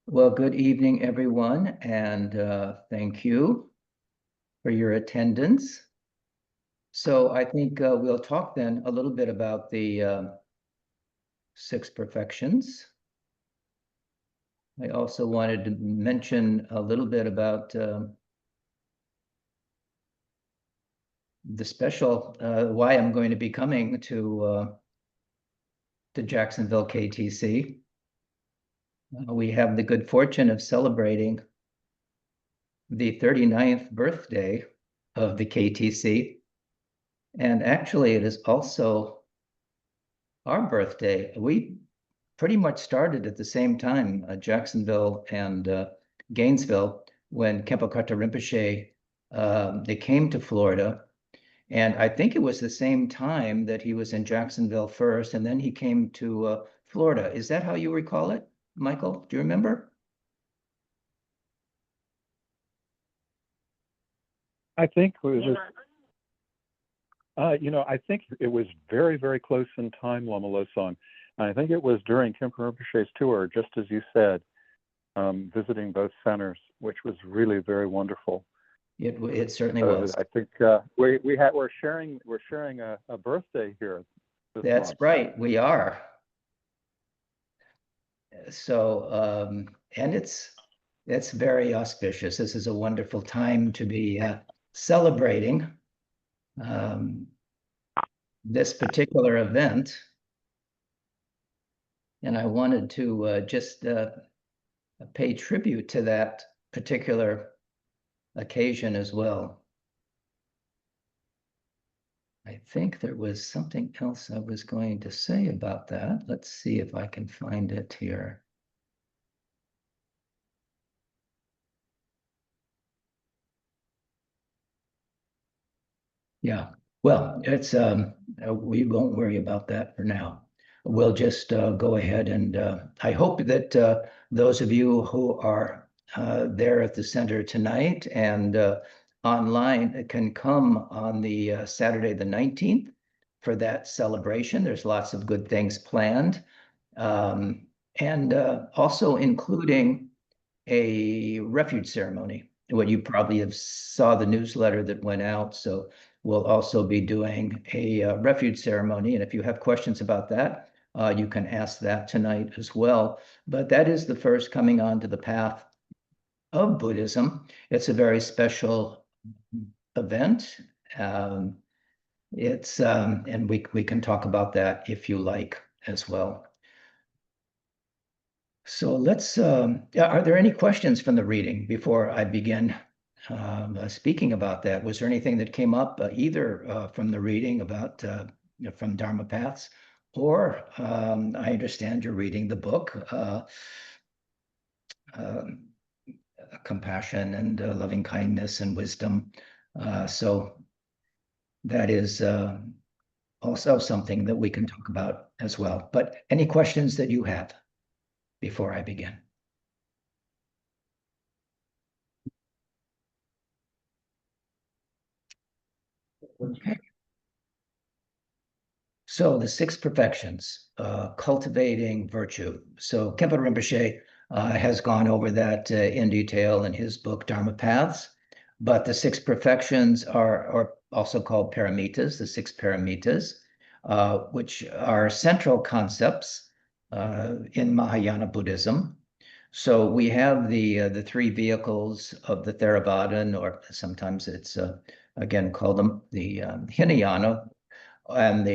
Well, good evening, everyone, and thank you for your attendance. So I think we'll talk then a little bit about the six perfections. I also wanted to mention a little bit about the special, why I'm going to be coming to Jacksonville KTC. We have the good fortune of celebrating the 39th birthday of the KTC. And actually, it is also our birthday. We pretty much started at the same time, Jacksonville and Gainesville, when Khenpo Karthar Rinpoche, they came to Florida. And I think it was the same time that he was in Jacksonville first, and then he came to Florida. Is that how you recall it, Michael? Do you remember? I think it was, I think it was very, very close in time, Lama Losang. And I think it was during Khenpo Rinpoche's tour, just as you said, visiting both centers, which was really very wonderful. It certainly was. I think we're sharing a birthday here. That's month. right, we are. So, and it's very auspicious. This is a wonderful time to be celebrating this particular event. And I wanted to just pay tribute to that particular occasion as well. I think there was something else I was going to say about that. Let's see if I can find it here. Yeah, well, it's we won't worry about that for now. We'll just go ahead and I hope that those of you who are there at the center tonight and online can come on the Saturday the 19th for that celebration. There's lots of good things planned. And also including a refuge ceremony. What you probably have saw the newsletter that went out. So we'll also be doing a refuge ceremony. And if you have questions about that, you can ask that tonight as well. But that is the first coming onto the path of Buddhism. It's a very special event. And we can talk about that if you like as well. So let's, are there any questions from the reading before I begin speaking about that? Was there anything that came up either from the reading about from Dharma Paths, or I understand you're reading the book, Compassion and Loving Kindness and Wisdom. So that is also something that we can talk about as well. But any questions that you have before I begin? Okay. So the six perfections, cultivating virtue. So Khenpo Rinpoche has gone over that in detail in his book, Dharma Paths. But the six perfections are also called paramitas, the six paramitas, which are central concepts in Mahayana Buddhism. So we have the three vehicles of the Theravada, or sometimes it's again called them the Hinayana, and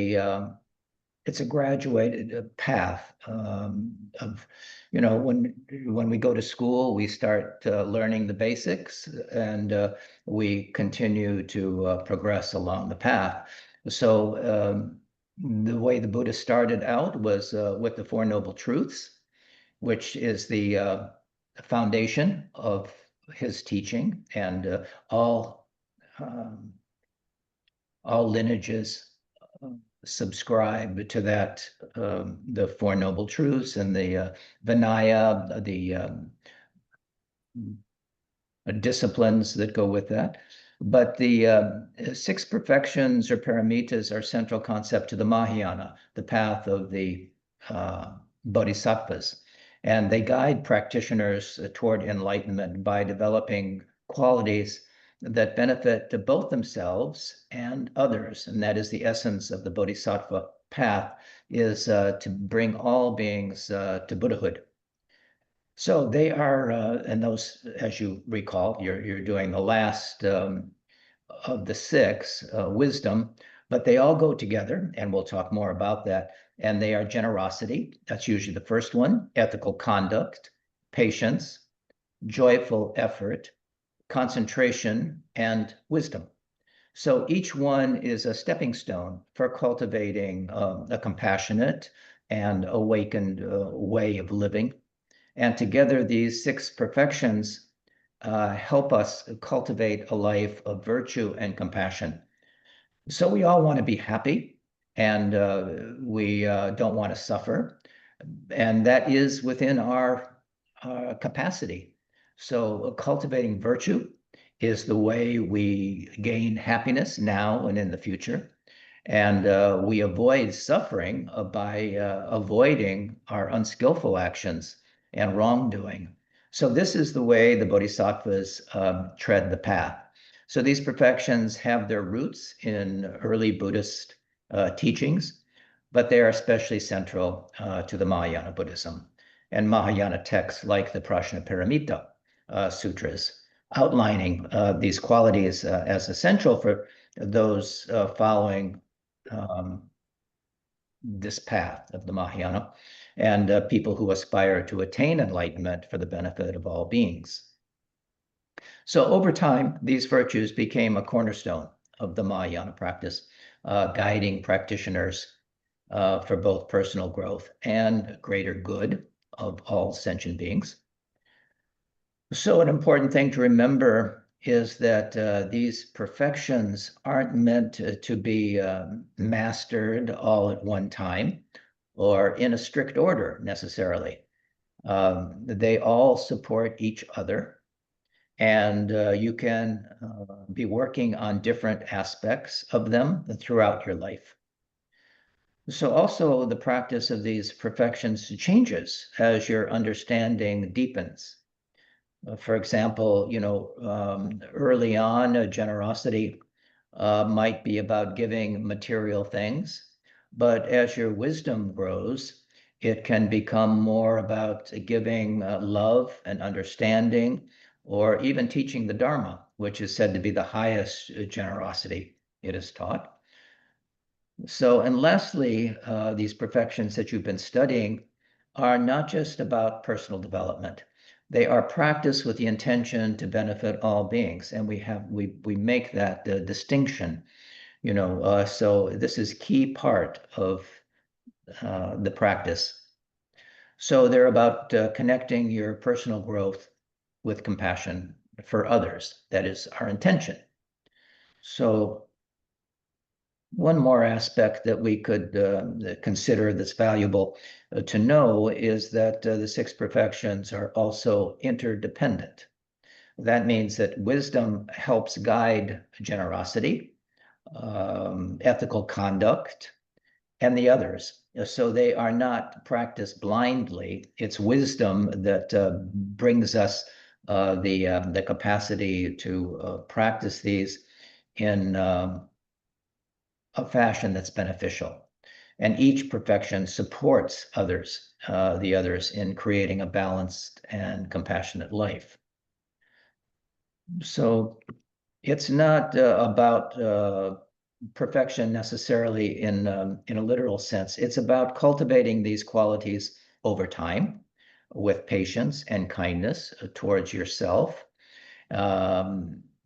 it's a graduated path of, when we go to school, we start learning the basics, and we continue to progress along the path. So the way the Buddha started out was with the Four Noble Truths, which is the foundation of his teaching, and all lineages subscribe to that, the Four Noble Truths and the Vinaya, the disciplines that go with that. But the six perfections or paramitas are central concept to the Mahayana, the path of the bodhisattvas. And they guide practitioners toward enlightenment by developing qualities that benefit to both themselves and others. And that is the essence of the Bodhisattva path, is to bring all beings to Buddhahood. So they are, and those, as you recall, you're doing the last of the six, wisdom, but they all go together, and we'll talk more about that. And they are generosity, that's usually the first one, ethical conduct, patience, joyful effort, concentration, and wisdom. So each one is a stepping stone for cultivating a compassionate and awakened way of living. And together, these six perfections help us cultivate a life of virtue and compassion. So we all want to be happy, and we don't want to suffer, and that is within our capacity. So cultivating virtue is the way we gain happiness now and in the future. And we avoid suffering by avoiding our unskillful actions and wrongdoing. So this is the way the bodhisattvas tread the path. So these perfections have their roots in early Buddhist teachings, but they are especially central to the Mahayana Buddhism. And Mahayana texts like the Prajnaparamita sutras, outlining these qualities as essential for those following this path of the Mahayana, and people who aspire to attain enlightenment for the benefit of all beings. So over time, these virtues became a cornerstone of the Mahayana practice, guiding practitioners for both personal growth and greater good of all sentient beings. So an important thing to remember is that these perfections aren't meant to be mastered all at one time or in a strict order necessarily. They all support each other, and you can be working on different aspects of them throughout your life. So also the practice of these perfections changes as your understanding deepens. For example, early on, generosity might be about giving material things, but as your wisdom grows, it can become more about giving love and understanding, or even teaching the Dharma, which is said to be the highest generosity it is taught. So, and lastly, these perfections that you've been studying are not just about personal development. They are practiced with the intention to benefit all beings, and we make that distinction. So this is key part of the practice. So they're about connecting your personal growth with compassion for others. That is our intention. So one more aspect that we could consider that's valuable to know is that the six perfections are also interdependent. That means that wisdom helps guide generosity, ethical conduct, and the others. So they are not practiced blindly. It's wisdom that brings us the capacity to practice these in a fashion that's beneficial. And each perfection supports others, the others, in creating a balanced and compassionate life. So it's not about perfection necessarily in a literal sense. It's about cultivating these qualities over time with patience and kindness towards yourself.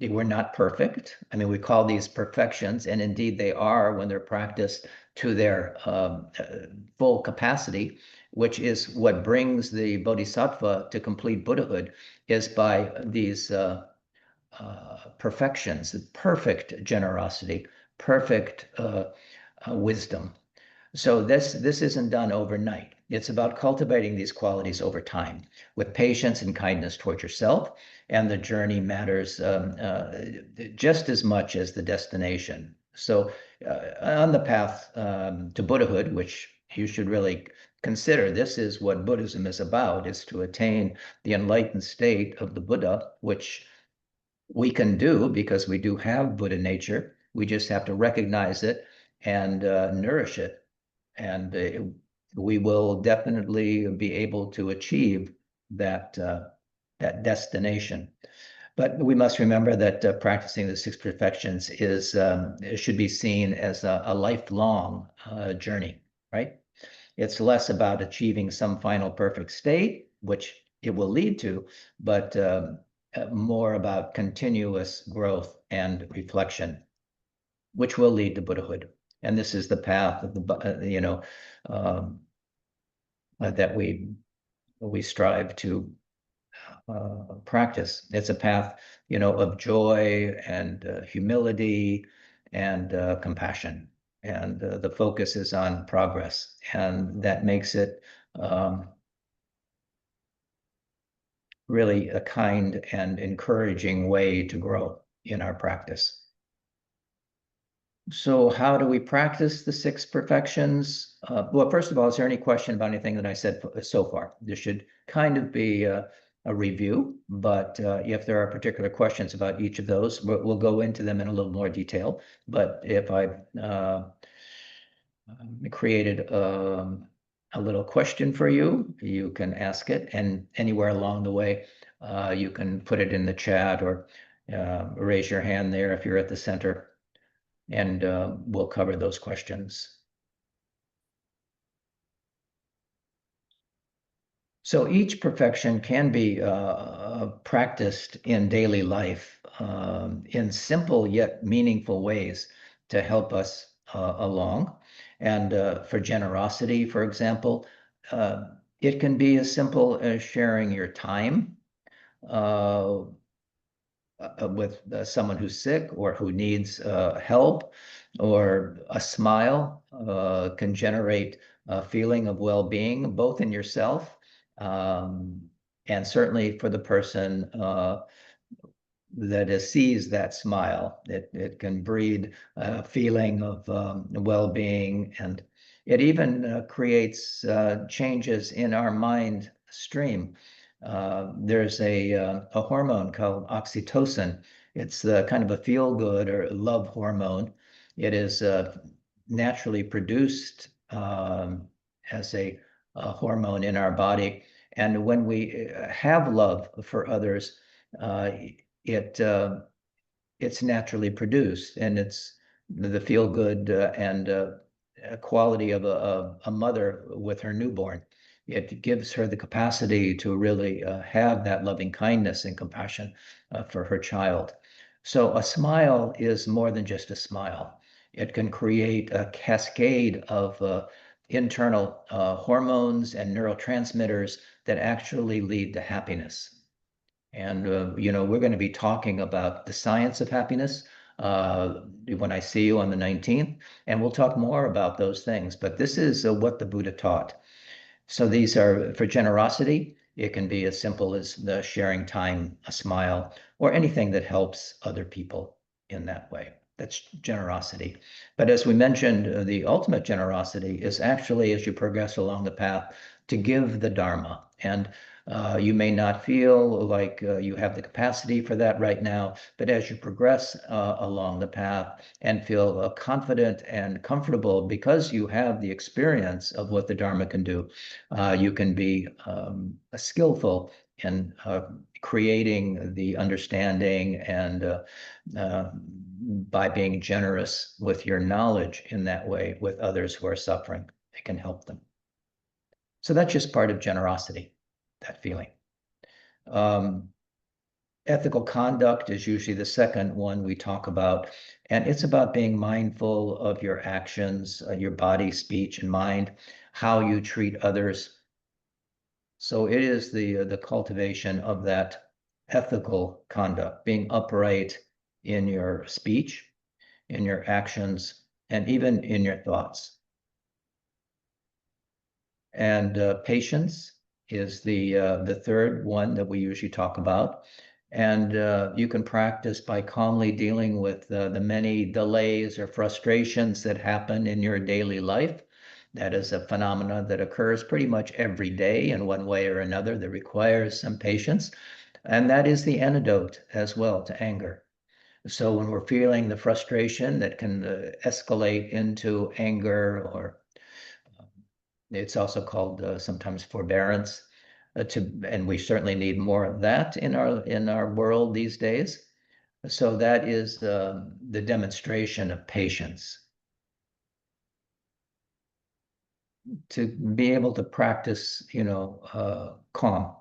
We're not perfect. I mean, we call these perfections, and indeed they are when they're practiced to their full capacity, which is what brings the bodhisattva to complete Buddhahood, is by these perfections, perfect generosity, perfect wisdom. So this isn't done overnight. It's about cultivating these qualities over time with patience and kindness toward yourself, and the journey matters just as much as the destination. So on the path to Buddhahood, which you should really consider this is what Buddhism is about, is to attain the enlightened state of the Buddha, which we can do because we do have Buddha nature. We just have to recognize it and nourish it. And we will definitely be able to achieve that, that destination. But we must remember that practicing the six perfections should be seen as a lifelong journey, right? It's less about achieving some final perfect state, which it will lead to, but more about continuous growth and reflection, which will lead to Buddhahood. And this is the path of the, um, that we strive to practice. It's a path, of joy and humility and compassion. And the focus is on progress. And that makes it really a kind and encouraging way to grow in our practice. So how do we practice the six perfections? Well, first of all, is there any question about anything that I said so far? This should kind of be a review, but if there are particular questions about each of those, we'll go into them in a little more detail. But if I created a little question for you, you can ask it, and anywhere along the way, you can put it in the chat or raise your hand there if you're at the center, and we'll cover those questions. So each perfection can be practiced in daily life in simple yet meaningful ways to help us along. And for generosity, for example, it can be as simple as sharing your time with someone who's sick or who needs help, or a smile can generate a feeling of well-being, both in yourself and certainly for the person that sees that smile. It can breed a feeling of well-being, and it even creates changes in our mind stream. There's a hormone called oxytocin. It's the kind of a feel-good or love hormone. It is naturally produced as a hormone in our body. And when we have love for others, it's naturally produced, and it's the feel-good and quality of a mother with her newborn. It gives her the capacity to really have that loving kindness and compassion for her child. So a smile is more than just a smile. It can create a cascade of internal hormones and neurotransmitters that actually lead to happiness. And, we're going to be talking about the science of happiness when I see you on the 19th, and we'll talk more about those things. But this is what the Buddha taught. So these are for generosity. It can be as simple as the sharing time, a smile, or anything that helps other people in that way. That's generosity. But as we mentioned, the ultimate generosity is actually, as you progress along the path, to give the Dharma. And you may not feel like you have the capacity for that right now, but as you progress along the path and feel confident and comfortable because you have the experience of what the Dharma can do, you can be skillful in creating the understanding and by being generous with your knowledge in that way with others who are suffering, it can help them. So that's just part of generosity, that feeling. Ethical conduct is usually the second one we talk about, and it's about being mindful of your actions, your body, speech, and mind, how you treat others. So it is the cultivation of that ethical conduct, being upright in your speech, in your actions, and even in your thoughts. And patience is the third one that we usually talk about. And you can practice by calmly dealing with the many delays or frustrations that happen in your daily life. That is a phenomenon that occurs pretty much every day in one way or another that requires some patience. And that is the antidote as well to anger. So when we're feeling the frustration that can escalate into anger, or it's also called sometimes forbearance, and we certainly need more of that in our world these days. So that is the demonstration of patience, to be able to practice, calm,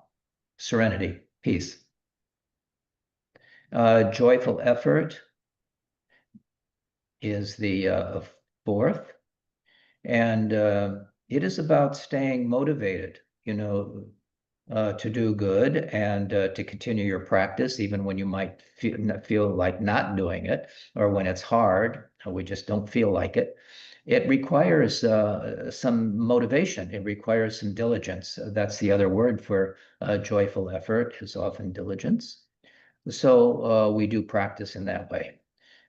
serenity, peace. Joyful effort is the fourth, and it is about staying motivated, to do good and to continue your practice, even when you might feel like not doing it, or when it's hard, or we just don't feel like it. It requires some motivation. It requires some diligence. That's the other word for joyful effort, is often diligence. So we do practice in that way.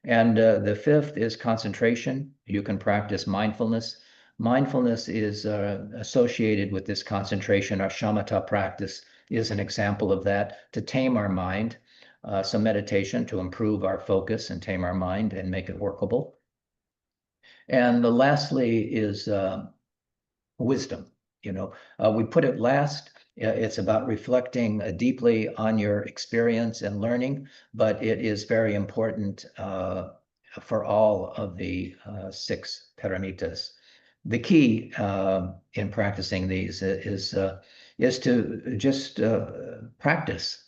And the fifth is concentration. You can practice mindfulness. Mindfulness is associated with this concentration. Our shamatha practice is an example of that, to tame our mind. Some meditation to improve our focus and tame our mind and make it workable. And lastly is wisdom. We put it last. It's about reflecting deeply on your experience and learning, but it is very important for all of the six paramitas. The key in practicing these is to just practice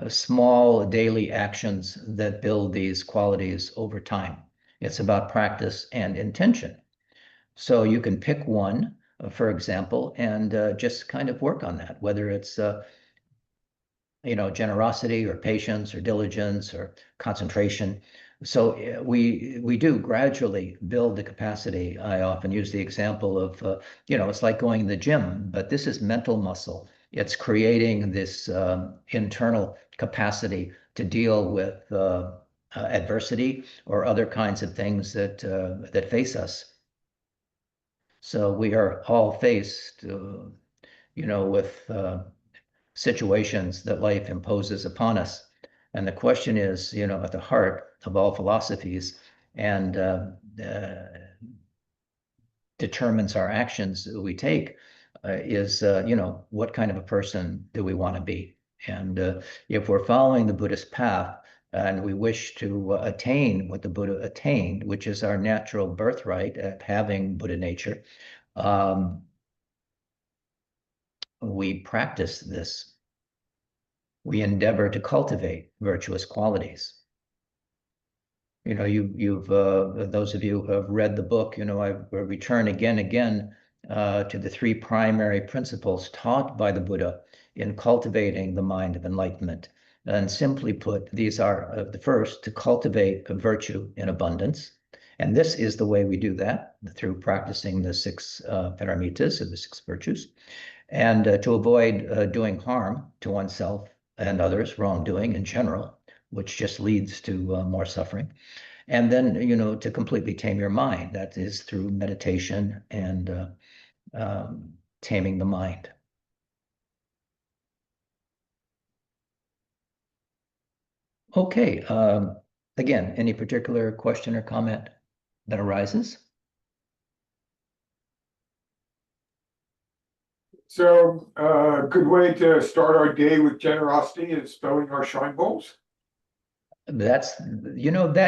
small daily actions that build these qualities over time. It's about practice and intention. So you can pick one, for example, and just kind of work on that, whether it's generosity or patience or diligence or concentration. So we do gradually build the capacity. I often use the example of, it's like going to the gym, but this is mental muscle. It's creating this internal capacity to deal with adversity or other kinds of things that face us. So we are all faced, with situations that life imposes upon us. And the question is, at the heart of all philosophies, and determines our actions we take, is, what kind of a person do we want to be? And if we're following the Buddhist path and we wish to attain what the Buddha attained, which is our natural birthright at having Buddha nature, we practice this. We endeavor to cultivate virtuous qualities. You've those of you who have read the book, I return again to the three primary principles taught by the Buddha in cultivating the mind of enlightenment. And simply put, these are the first, to cultivate a virtue in abundance. And this is the way we do that, through practicing the six paramitas, or the six virtues, and to avoid doing harm to oneself and others, wrongdoing in general, which just leads to more suffering. And then, to completely tame your mind. That is through meditation and taming the mind. Okay. Again, any particular question or comment that arises? So a good way to start our day with generosity is filling our shrine bowls. That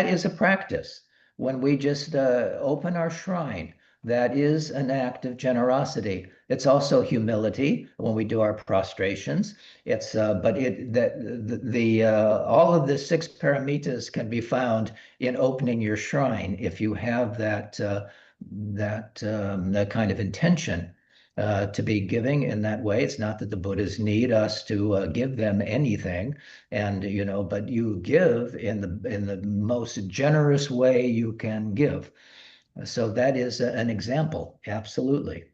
is a practice. When we just open our shrine, that is an act of generosity. It's also humility when we do our prostrations. But all of the six paramitas can be found in opening your shrine if you have that kind of intention to be giving in that way. It's not that the Buddhas need us to give them anything, and but you give in the most generous way you can give. So that is an example, absolutely.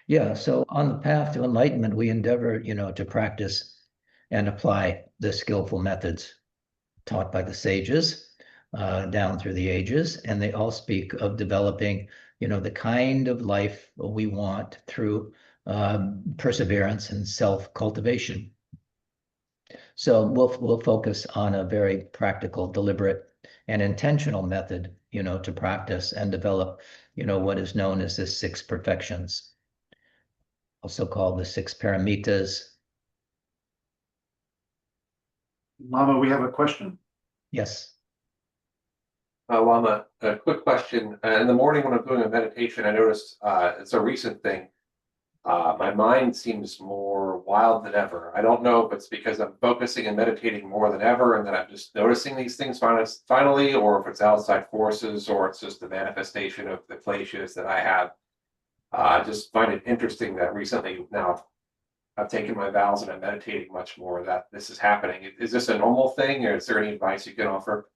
Yeah, so on the path to enlightenment, we endeavor, to practice and apply the skillful methods taught by the sages. down through the ages, and they all speak of developing, the kind of life we want through perseverance and self-cultivation. So we'll focus on a very practical, deliberate, and intentional method, to practice and develop, what is known as the six perfections, also called the six paramitas. Lama, we have a question. Yes. Lama, a quick question. In the morning when I'm doing a meditation, I noticed it's a recent thing. My mind seems more wild than ever. I don't know if it's because I'm focusing and meditating more than ever and that I'm just noticing these things finally, or if it's outside forces, or it's just the manifestation of the kleshas that I have. I just find it interesting that recently now I've taken my vows and I'm meditating much more, that this is happening. Is this a normal thing, or is there any advice you can offer?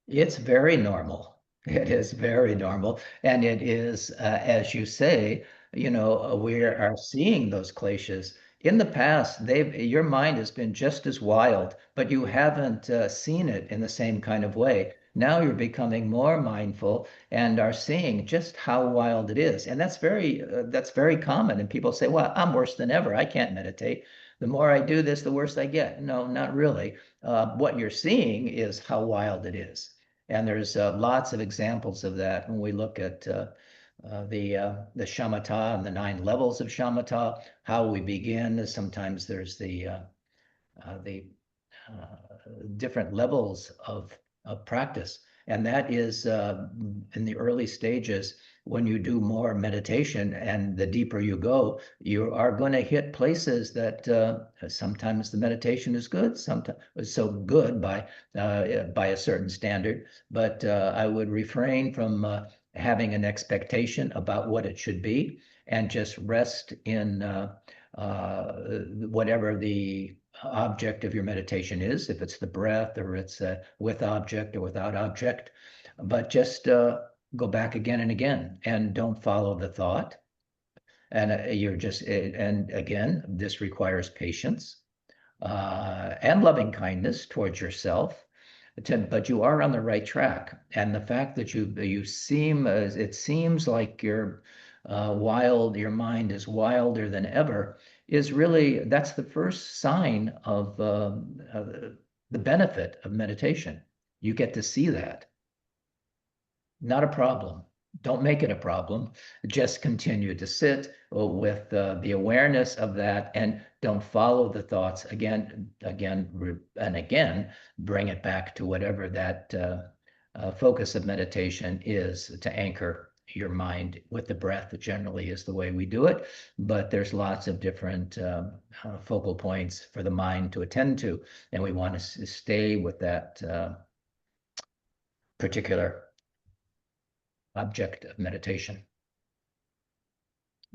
It's very normal. It is very normal. And it is, as you say, we are seeing those kleshas. In the past, your mind has been just as wild, but you haven't seen it in the same kind of way. Now you're becoming more mindful and are seeing just how wild it is. And that's very common. And people say, well, I'm worse than ever. I can't meditate. The more I do this, the worse I get. No, not really. What you're seeing is how wild it is. And there's lots of examples of that when we look at the shamatha and the 9 levels of shamatha, how we begin. Sometimes there's the different levels of practice. And that is in the early stages, when you do more meditation and the deeper you go, you are going to hit places that sometimes the meditation is good, sometimes it's so good by a certain standard. But I would refrain from having an expectation about what it should be, and just rest in whatever the object of your meditation is, if it's the breath, or it's with object or without object. But just go back again and again, and don't follow the thought. And and again, this requires patience and loving kindness towards yourself. But you are on the right track. And the fact that it seems like your mind is wilder than ever, is really, that's the first sign of the benefit of meditation. You get to see that. Not a problem. Don't make it a problem. Just continue to sit with the awareness of that, and don't follow the thoughts again, and again. Bring it back to whatever that focus of meditation is, to anchor your mind with the breath. That generally is the way we do it, but there's lots of different focal points for the mind to attend to, and we want to stay with that particular object of meditation.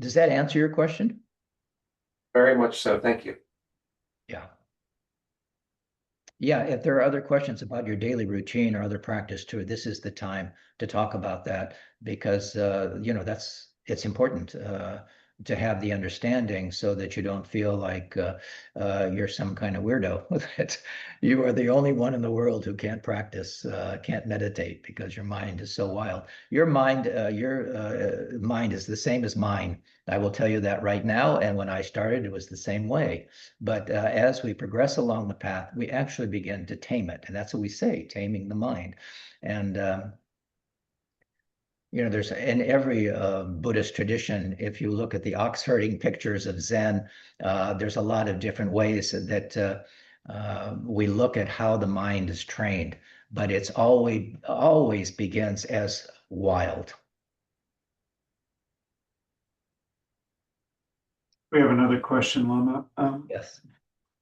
Does that answer your question? Very much so. Thank you. Yeah. Yeah, if there are other questions about your daily routine or other practice too, this is the time to talk about that, because it's important to have the understanding, so that you don't feel like you're some kind of weirdo. That you are the only one in the world who can't practice, can't meditate, because your mind is so wild. Your mind is the same as mine. I will tell you that right now. And when I started, it was the same way. But as we progress along the path, we actually begin to tame it. And that's what we say, taming the mind. And there's, in every Buddhist tradition, if you look at the ox herding pictures of Zen, there's a lot of different ways that we look at how the mind is trained, but it's always begins as wild. We have another question, Lama. Yes.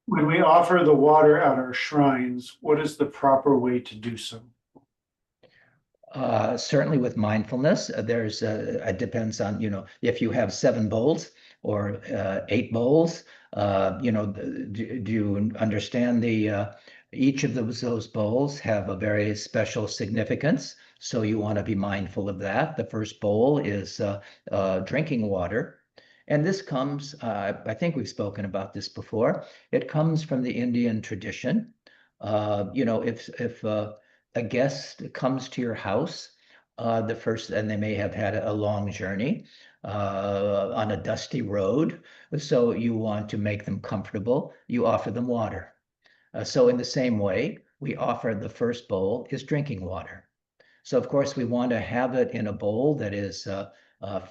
When we offer the water at our shrines, what is the proper way to do so? Certainly with mindfulness, it depends on, if you have 7 bowls or 8 bowls, do you understand each of those bowls have a very special significance. So you want to be mindful of that. The first bowl is drinking water. And this comes, I think we've spoken about this before. It comes from the Indian tradition. If a guest comes to your house, and they may have had a long journey on a dusty road. So you want to make them comfortable. You offer them water. So in the same way, we offer the first bowl is drinking water. So of course we want to have it in a bowl that is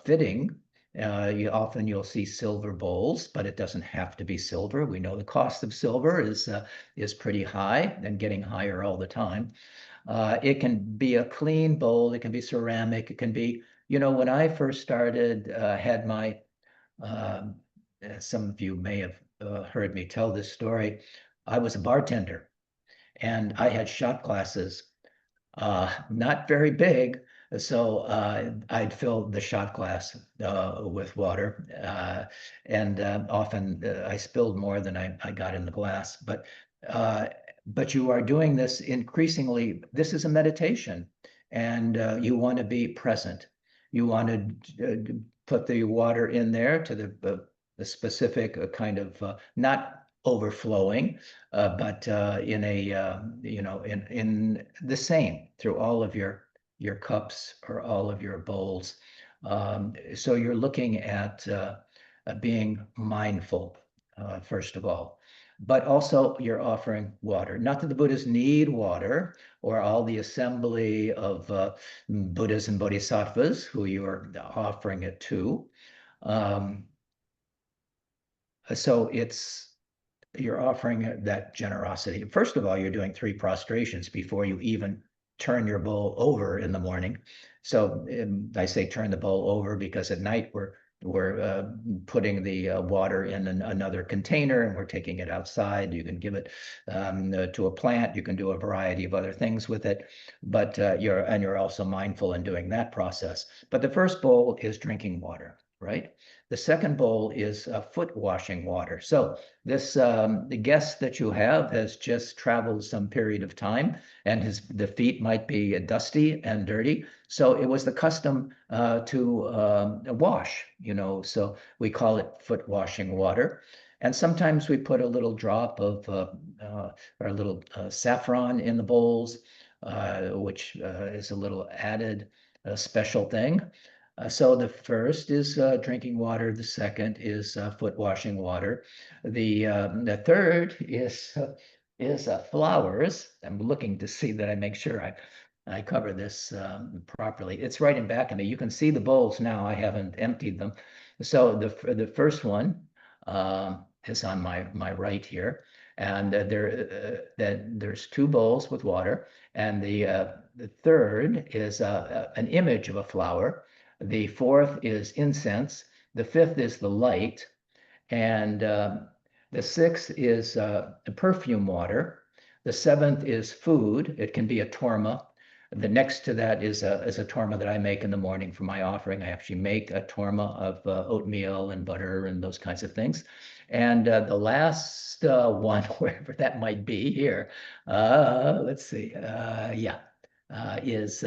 fitting. You'll see silver bowls, but it doesn't have to be silver. We know the cost of silver is pretty high and getting higher all the time. It can be a clean bowl. It can be ceramic. It can be, when I first started, had my, um, some of you may have heard me tell this story. I was a bartender and I had shot glasses, not very big. So I'd fill the shot glass with water, and often I spilled more than I got in the glass. But you are doing this increasingly. This is a meditation, and you want to be present. You want to put the water in there to the specific kind of not overflowing, but in a in the same through all of your cups or all of your bowls. So you're looking at being mindful, first of all, but also you're offering water. Not that the Buddhas need water or all the assembly of Buddhas and Bodhisattvas who you are offering it to. Um, so you're offering that generosity. First of all, you're doing 3 prostrations before you even turn your bowl over in the morning. So I say turn the bowl over because at night we're putting the water in another container and we're taking it outside. You can give it to a plant. You can do a variety of other things with it, but you're also mindful in doing that process. But the first bowl is drinking water, right? The second bowl is foot washing water. So the guest that you have has just traveled some period of time, and the feet might be dusty and dirty. So it was the custom to wash, So we call it foot washing water. And sometimes we put a little drop of or a little saffron in the bowls, which is a little added special thing. So the first is drinking water. The second is foot washing water. The third is flowers. I'm looking to see that I make sure I cover this properly. It's right in back of me. You can see the bowls now. I haven't emptied them. So the first one is on my right here, and there's 2 bowls with water, and the third is an image of a flower. The fourth is incense. The fifth is the light. And the sixth is perfume water. The seventh is food. It can be a torma. The next to that is a torma that I make in the morning for my offering. I actually make a torma of oatmeal and butter and those kinds of things. And the last one, wherever that might be here, let's see, is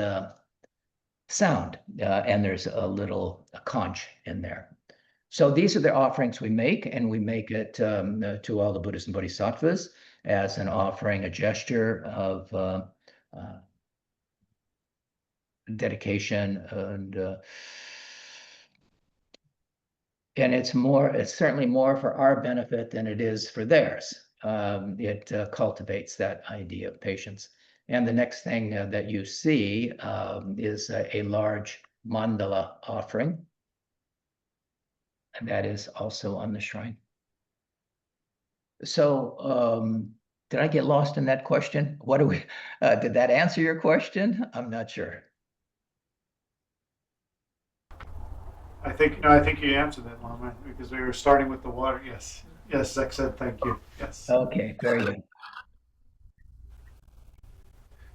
sound, and there's a little conch in there. So these are the offerings we make, and we make it to all the Buddhas and Bodhisattvas as an offering, a gesture of dedication, and it's certainly more for our benefit than it is for theirs. It cultivates that idea of patience. And the next thing that you see is a large mandala offering. And that is also on the shrine. So did I get lost in that question? Did that answer your question? I'm not sure. I think you answered that, Lama, because we were starting with the water. Yes, Zach said thank you. Yes. Okay, very good.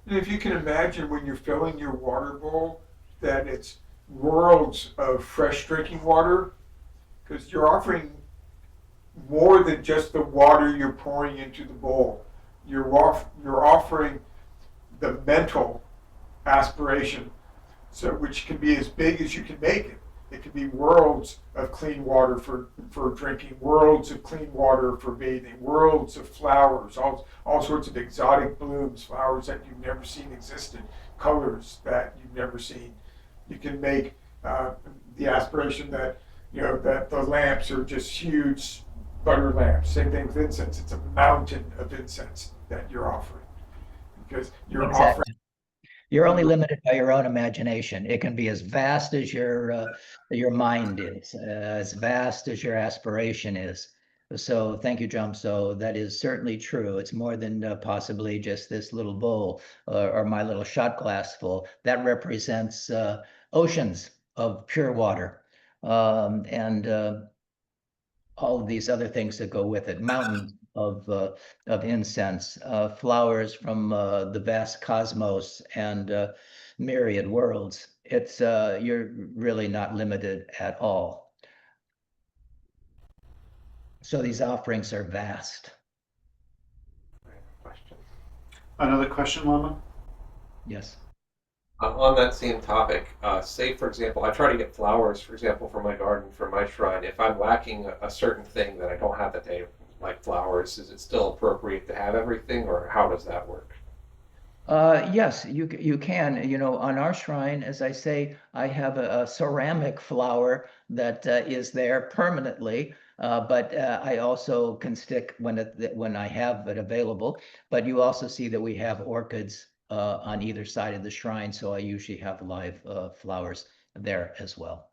And if you can imagine when you're filling your water bowl, that it's worlds of fresh drinking water, because you're offering more than just the water you're pouring into the bowl. You're offering the mental aspiration, so which can be as big as you can make it. It could be worlds of clean water for drinking, worlds of clean water for bathing, worlds of flowers, all sorts of exotic blooms, flowers that you've never seen existed, colors that you've never seen. You can make the aspiration that that the lamps are just huge butter lamps. Same thing with incense. It's a mountain of incense that you're offering because you're offering. Exactly. You're only limited by your own imagination. It can be as vast as your mind is, as vast as your aspiration is. So thank you, Jump. So that is certainly true. It's more than possibly just this little bowl or my little shot glass full. That represents oceans of pure water, and all of these other things that go with it, mountains of incense, flowers from the vast cosmos, and myriad worlds. It's you're really not limited at all. So these offerings are vast. Question. Another question, Lama? Yes. On that same topic, say for example, I try to get flowers, for example, for my garden, for my shrine. If I'm lacking a certain thing that I don't have that day, like flowers, is it still appropriate to have everything, or how does that work? Yes, you can. On our shrine, as I say, I have a ceramic flower that is there permanently. But I also can stick when I have it available. But you also see that we have orchids on either side of the shrine, so I usually have live flowers there as well,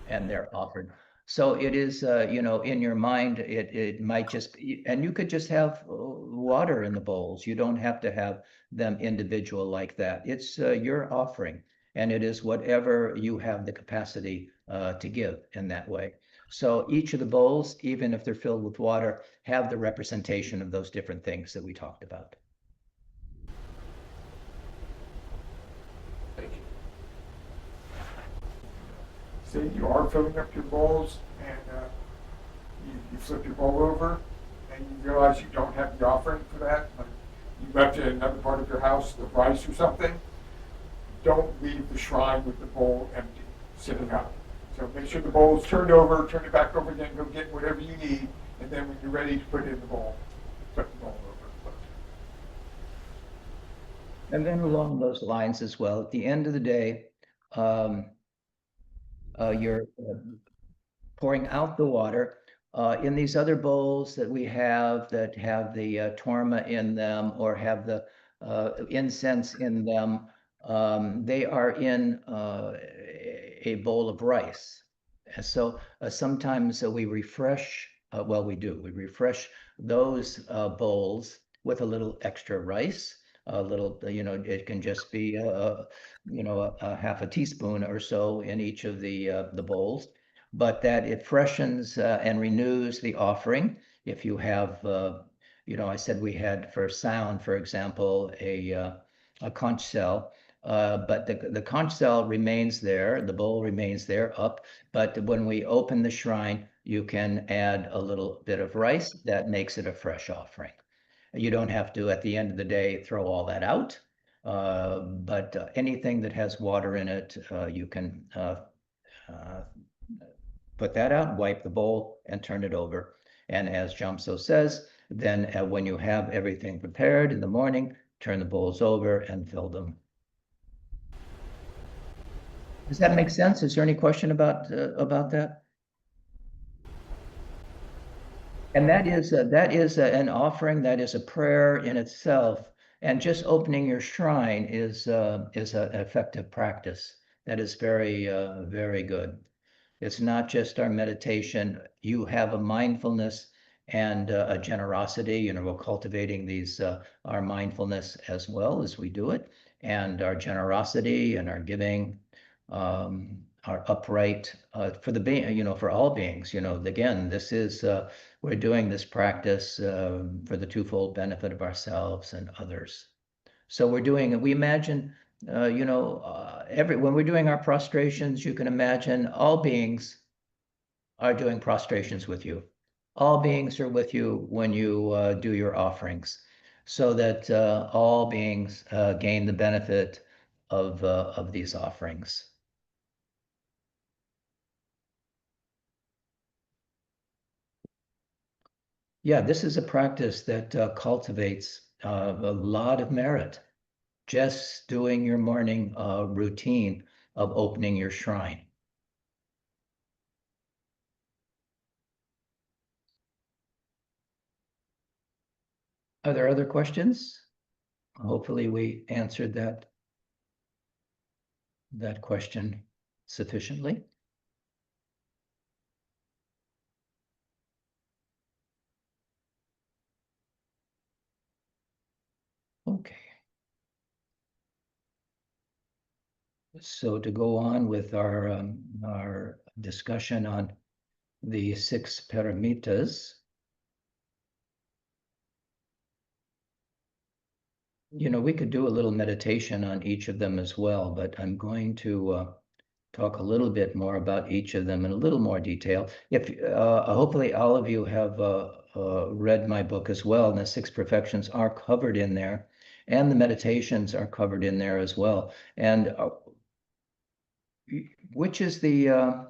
and they're offered. So it is, in your mind, it might just be, and you could just have water in the bowls. You don't have to have them individual like that. It's your offering, and it is whatever you have the capacity to give in that way. So each of the bowls, even if they're filled with water, have the representation of those different things that we talked about. Thank you. Say you are filling up your bowls and you flip your bowl over and you realize you don't have the offering for that, like you left it in another part of your house, the rice or something, don't leave the shrine with the bowl empty, sitting out. So make sure the bowl is turned over, turn it back over again, go get whatever you need, and then when you're ready to put it in the bowl, flip the bowl over. And then along those lines as well, at the end of the day, you're pouring out the water. In these other bowls that we have that have the torma in them or have the incense in them, they are in a bowl of rice. And so sometimes we refresh, well, we do, we refresh those bowls with a little extra rice. A little, it can just be, a half a teaspoon or so in each of the bowls, but that it freshens and renews the offering. If you have, I said we had for sound, for example, a conch shell, but the conch shell remains there, the bowl remains there up, but when we open the shrine, you can add a little bit of rice that makes it a fresh offering. You don't have to, at the end of the day, throw all that out, but anything that has water in it, you can put that out, wipe the bowl, and turn it over. And as Jamso says, then when you have everything prepared in the morning, turn the bowls over and fill them. Does that make sense? Is there any question about that? And that is an offering, that is a prayer in itself. And just opening your shrine is an effective practice. That is very, very good. It's not just our meditation. You have a mindfulness and a generosity. We're cultivating our mindfulness as well as we do it, and our generosity and our giving, our upright for the being, for all beings. Again, this is we're doing this practice for the twofold benefit of ourselves and others. So we imagine, when we're doing our prostrations, you can imagine all beings are doing prostrations with you. All beings are with you when you do your offerings, so that all beings gain the benefit of these offerings. Yeah, this is a practice that cultivates a lot of merit. Just doing your morning routine of opening your shrine. Are there other questions? Hopefully we answered that question sufficiently. Okay. So to go on with our discussion on the 6 paramitas, we could do a little meditation on each of them as well, but I'm going to talk a little bit more about each of them in a little more detail. If hopefully all of you have read my book as well, and the 6 perfections are covered in there, and the meditations are covered in there as well. And which is the I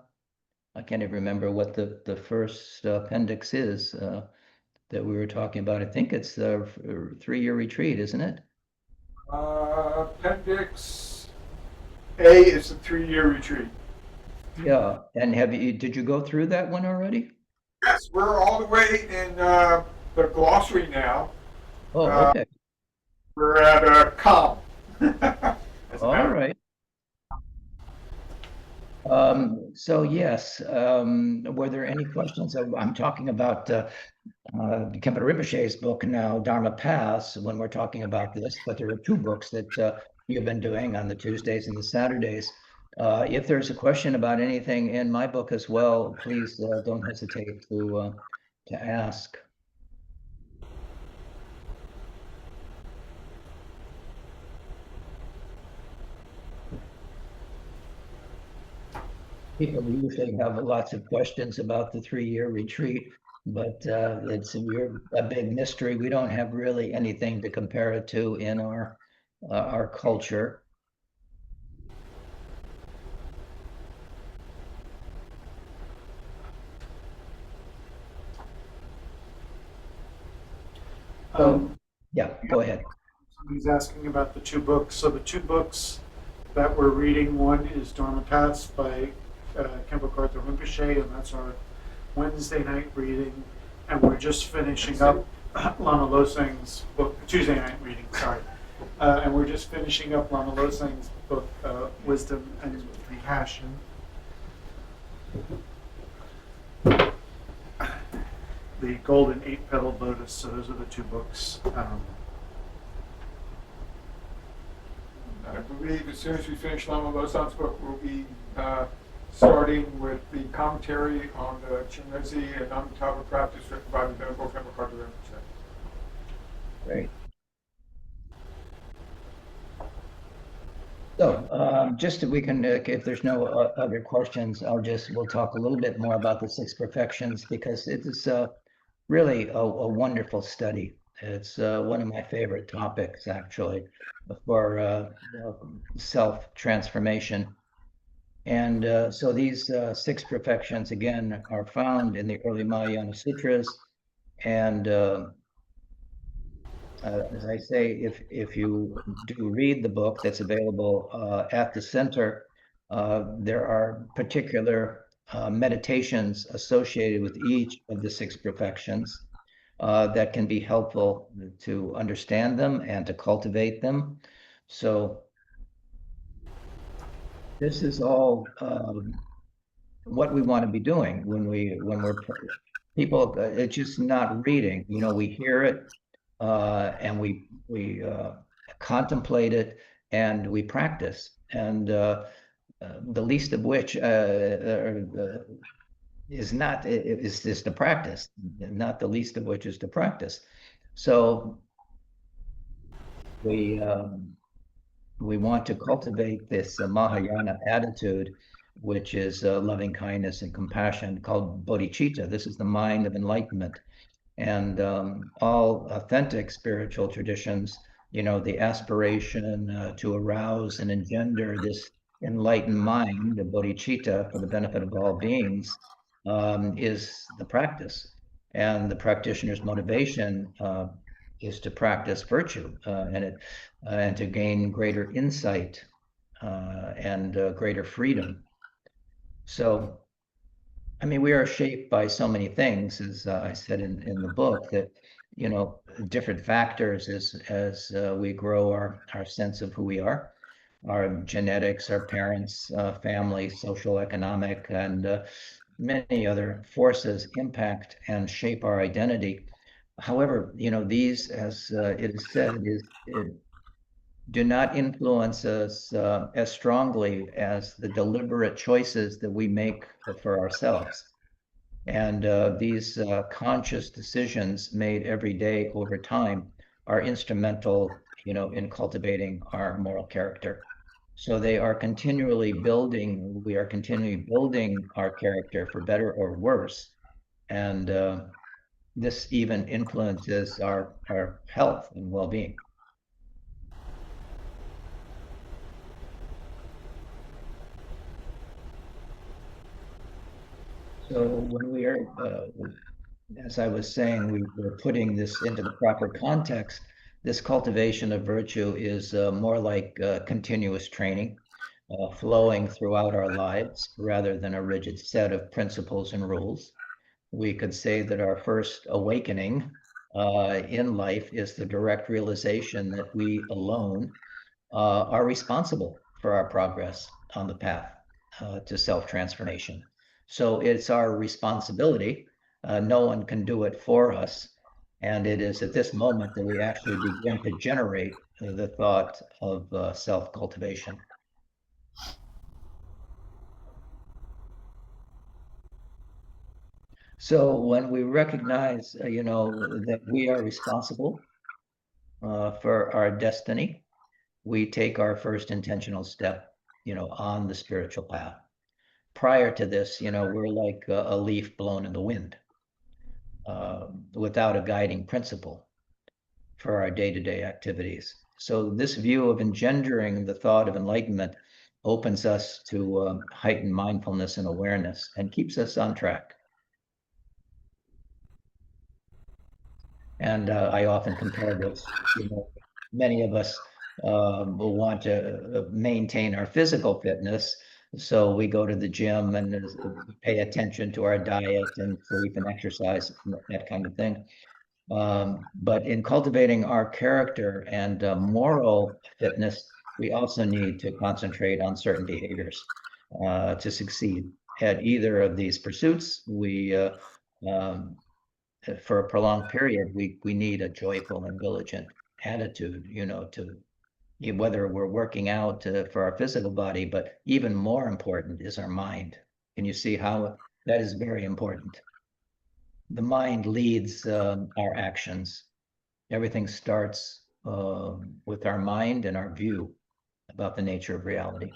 can't even remember what the first appendix is that we were talking about. I think it's the 3-year retreat, isn't it? Appendix A is a 3-year retreat. Yeah. And did you go through that one already? Yes, we're all the way in the glossary now. Oh, Uh, okay. We're at com. As a All matter of right. So yes, were there any questions? I'm talking about Khenpo Rinpoche's book now, Dharma Paths, when we're talking about this, but there are 2 books that you've been doing on the Tuesdays and the Saturdays. If there's a question about anything in my book as well, please don't hesitate to ask. People usually have lots of questions about the 3-year retreat, but it's a big mystery. We don't have really anything to compare it to in our culture. Yeah, go ahead. Somebody's asking about the 2 books. So the 2 books that we're reading, one is Dharma Paths by Khenpo Karthar Rinpoche, and that's our Wednesday night reading. And we're just finishing up Lama Losang's book, Tuesday night reading, sorry. And we're just finishing up Lama Losang's book, Wisdom and Compassion. The Golden 8-Petaled Lotus, so those are the 2 books. I believe as soon as we finish Lama Losang's book, we'll be starting with the commentary on the Chinrezi and Amitabha practice written by the Venerable Khenpo Karthar Rinpoche. Great. So just we can, if there's no other questions, we'll talk a little bit more about the 6 perfections, because it is really a wonderful study. It's one of my favorite topics, actually, for self-transformation. And so these 6 perfections, again, are found in the early Mahayana sutras. And as I say, if you do read the book that's available at the center, there are particular meditations associated with each of the 6 perfections that can be helpful to understand them and to cultivate them. So this is all what we want to be doing when we're people. It's just not reading. We hear it and we contemplate it and we practice. And the least of which is to practice, not the least of which is to practice. So we want to cultivate this Mahayana attitude, which is loving kindness and compassion, called bodhicitta. This is the mind of enlightenment. And all authentic spiritual traditions, the aspiration to arouse and engender this enlightened mind, the bodhicitta, for the benefit of all beings, is the practice. And the practitioner's motivation is to practice virtue and to gain greater insight and greater freedom. So, I mean, we are shaped by so many things, as I said in the book, that, different factors as we grow our sense of who we are, our genetics, our parents, family, social, economic, and many other forces impact and shape our identity. However, these, as it is said, do not influence us as strongly as the deliberate choices that we make for ourselves. And these conscious decisions made every day over time are instrumental, in cultivating our moral character. So we are continually building our character for better or worse. And this even influences our health and well-being. So when we are, as I was saying, we're putting this into the proper context. This cultivation of virtue is more like continuous training, flowing throughout our lives rather than a rigid set of principles and rules. We could say that our first awakening in life is the direct realization that we alone are responsible for our progress on the path to self-transformation. So it's our responsibility. No one can do it for us. And it is at this moment that we actually begin to generate the thought of self-cultivation. So when we recognize, that we are responsible for our destiny, we take our first intentional step, on the spiritual path. Prior to this, we're like a leaf blown in the wind, without a guiding principle for our day-to-day activities. So this view of engendering the thought of enlightenment opens us to heightened mindfulness and awareness and keeps us on track. And I often compare this, many of us will want to maintain our physical fitness. So we go to the gym and pay attention to our diet and sleep and exercise, that kind of thing. But in cultivating our character and moral fitness, we also need to concentrate on certain behaviors to succeed at either of these pursuits. For a prolonged period, we need a joyful and diligent attitude, whether we're working out for our physical body, but even more important is our mind. Can you see how that is very important? The mind leads our actions. Everything starts with our mind and our view about the nature of reality.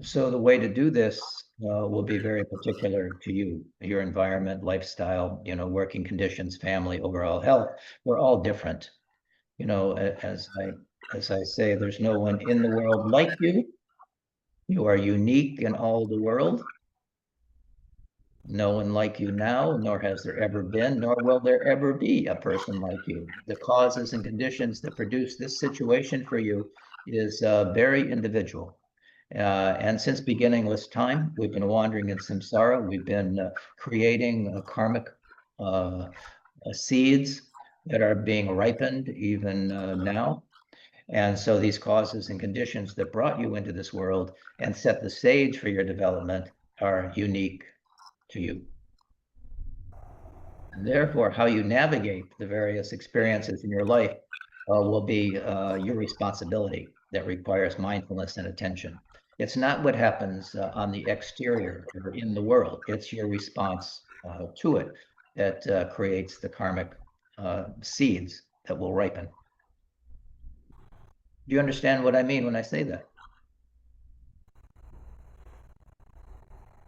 So the way to do this will be very particular to you, your environment, lifestyle, working conditions, family, overall health. We're all different. As I say, there's no one in the world like you. You are unique in all the world. No one like you now, nor has there ever been, nor will there ever be a person like you. The causes and conditions that produce this situation for you is very individual. And since beginningless time, we've been wandering in samsara. We've been creating karmic seeds that are being ripened even now. And so these causes and conditions that brought you into this world and set the stage for your development are unique to you. And therefore, how you navigate the various experiences in your life will be your responsibility that requires mindfulness and attention. It's not what happens on the exterior or in the world. It's your response to it that creates the karmic seeds that will ripen. Do you understand what I mean when I say that?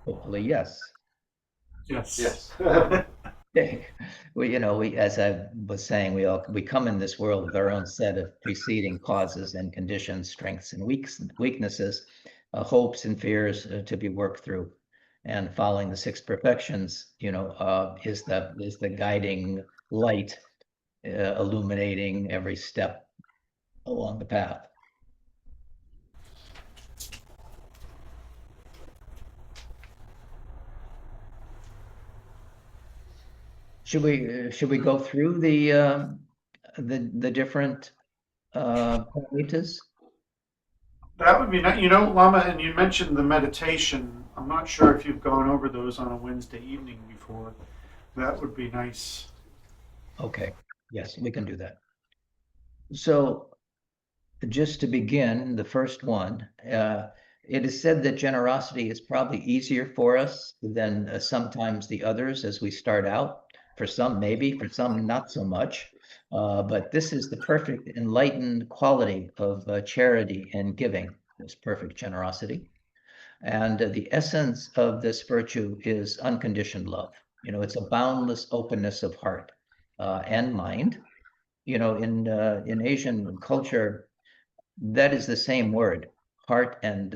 Hopefully, yes. Yes. As I was saying, we come in this world with our own set of preceding causes and conditions, strengths and weaknesses. hopes and fears to be worked through. And following the six perfections, is the guiding light, illuminating every step along the path. Should we go through the different paramitas? That would be nice. You know, Lama, and you mentioned the meditation. I'm not sure if you've gone over those on a Wednesday evening before. That would be nice. Okay, yes, we can do that. So just to begin, the first one, it is said that generosity is probably easier for us than sometimes the others as we start out. For some, maybe, for some, not so much. But this is the perfect enlightened quality of charity and giving, this perfect generosity. And the essence of this virtue is unconditioned love. It's a boundless openness of heart and mind. In Asian culture, that is the same word. Heart and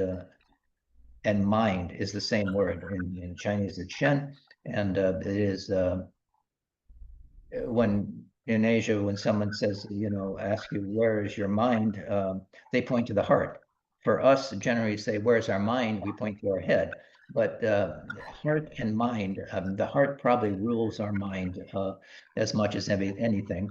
mind is the same word. In Chinese, it's Shen, and it is when in Asia, when someone says, ask you, where is your mind? They point to the heart. For us, generally say, where's our mind? We point to our head. But heart and mind, the heart probably rules our mind as much as anything.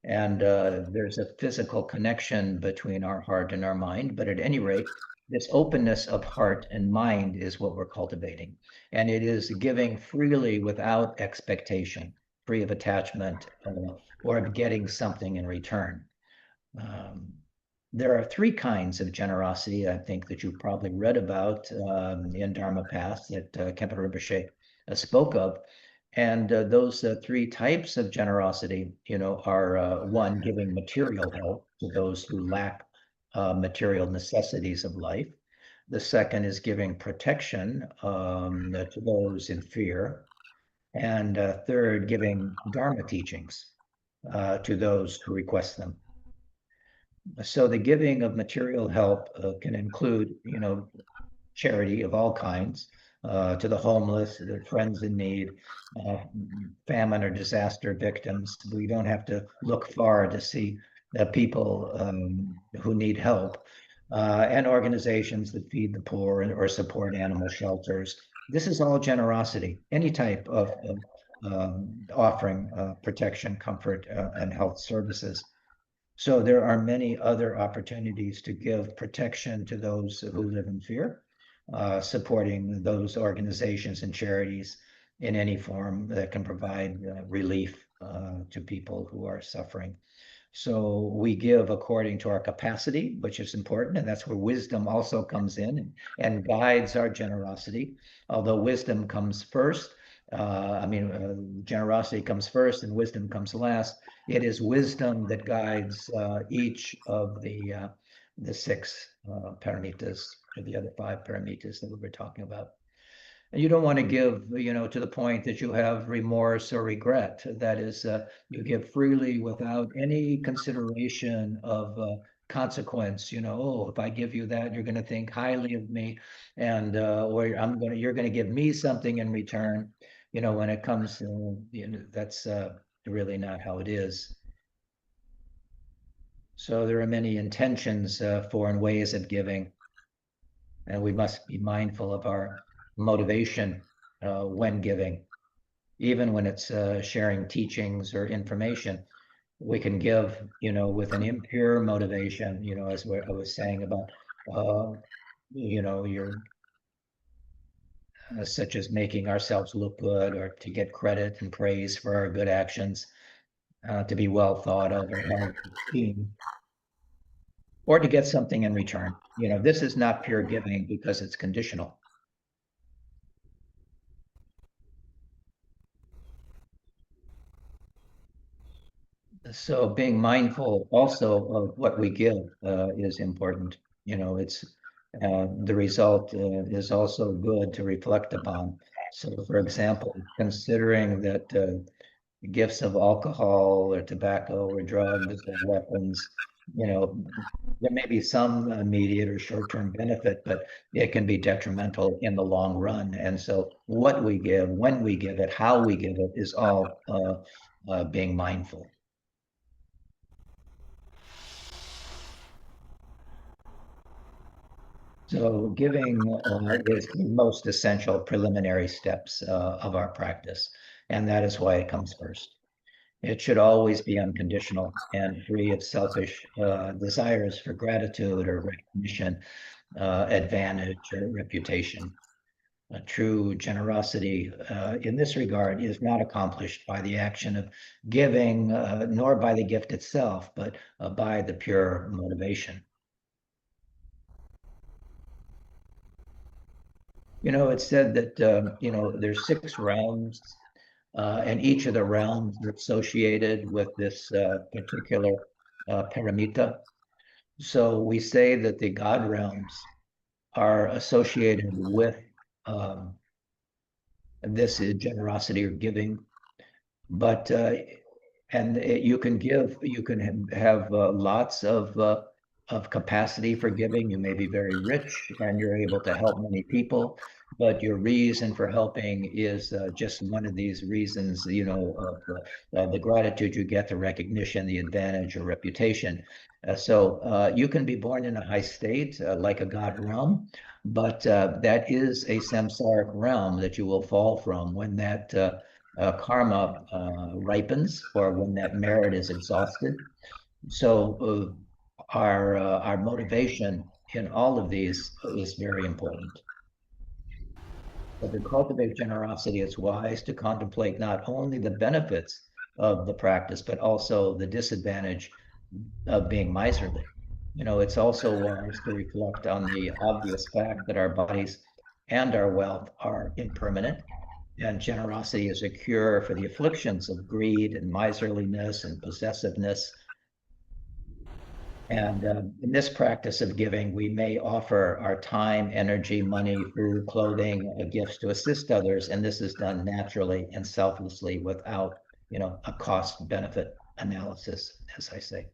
And there's a physical connection between our heart and our mind. But at any rate, this openness of heart and mind is what we're cultivating. And it is giving freely without expectation, free of attachment, or of getting something in return. There are three kinds of generosity, I think, that you've probably read about in Dharma Path that Khenpo Rinpoche spoke of. And those three types of generosity, are one, giving material help to those who lack material necessities of life. The second is giving protection to those in fear. And third, giving Dharma teachings to those who request them. So the giving of material help can include, charity of all kinds to the homeless, the friends in need, famine or disaster victims. We don't have to look far to see people who need help, and organizations that feed the poor or support animal shelters. This is all generosity, any type of offering protection, comfort, and health services. So there are many other opportunities to give protection to those who live in fear, supporting those organizations and charities in any form that can provide relief to people who are suffering. So we give according to our capacity, which is important, and that's where wisdom also comes in and guides our generosity. Although wisdom comes first, generosity comes first and wisdom comes last. It is wisdom that guides each of the six paramitas, or the other five paramitas that we were talking about. And you don't want to give, to the point that you have remorse or regret. That is, you give freely without any consideration of consequence. Oh, if I give you that, you're going to think highly of me, and or you're going to give me something in return. When it comes, that's really not how it is. So there are many intentions for and ways of giving, and we must be mindful of our motivation when giving, even when it's sharing teachings or information. We can give, with an impure motivation, as I was saying about, your such as making ourselves look good or to get credit and praise for our good actions, to be well thought of or held esteem, or to get something in return. This is not pure giving because it's conditional. So being mindful also of what we give is important. It's the result is also good to reflect upon. So, for example, considering that gifts of alcohol or tobacco or drugs or weapons, There may be some immediate or short-term benefit, but it can be detrimental in the long run. And so what we give, when we give it, how we give it is all being mindful. So giving is the most essential preliminary steps of our practice, and that is why it comes first. It should always be unconditional and free of selfish desires for gratitude or recognition, advantage or reputation. A true generosity in this regard is not accomplished by the action of giving, nor by the gift itself, but by the pure motivation. It's said that, there's 6 realms, and each of the realms are associated with this particular paramita. So we say that the God realms are associated with um, this generosity or giving, but you can give, you can have lots of capacity for giving. You may be very rich and you're able to help many people, but your reason for helping is just one of these reasons, of the gratitude you get, the recognition, the advantage or reputation. So you can be born in a high state like a God realm, but that is a samsaric realm that you will fall from when that karma ripens or when that merit is exhausted. So our motivation in all of these is very important. But to cultivate generosity, it's wise to contemplate not only the benefits of the practice, but also the disadvantage of being miserly. It's also wise to reflect on the obvious fact that our bodies and our wealth are impermanent, and generosity is a cure for the afflictions of greed and miserliness and possessiveness. And in this practice of giving, we may offer our time, energy, money, food, clothing, gifts to assist others. And this is done naturally and selflessly without, a cost benefit analysis, as I say.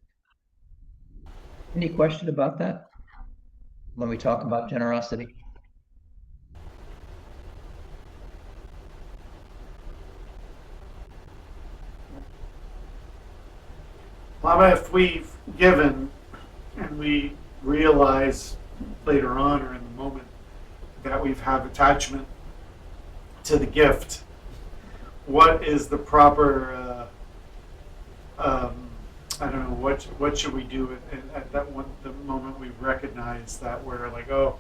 Any question about that when we talk about generosity? Lama, if we've given and we realize later on or in the moment that we've have attachment to the gift, what is the proper I don't know, what should we do at that one the moment we recognize that we're like, oh,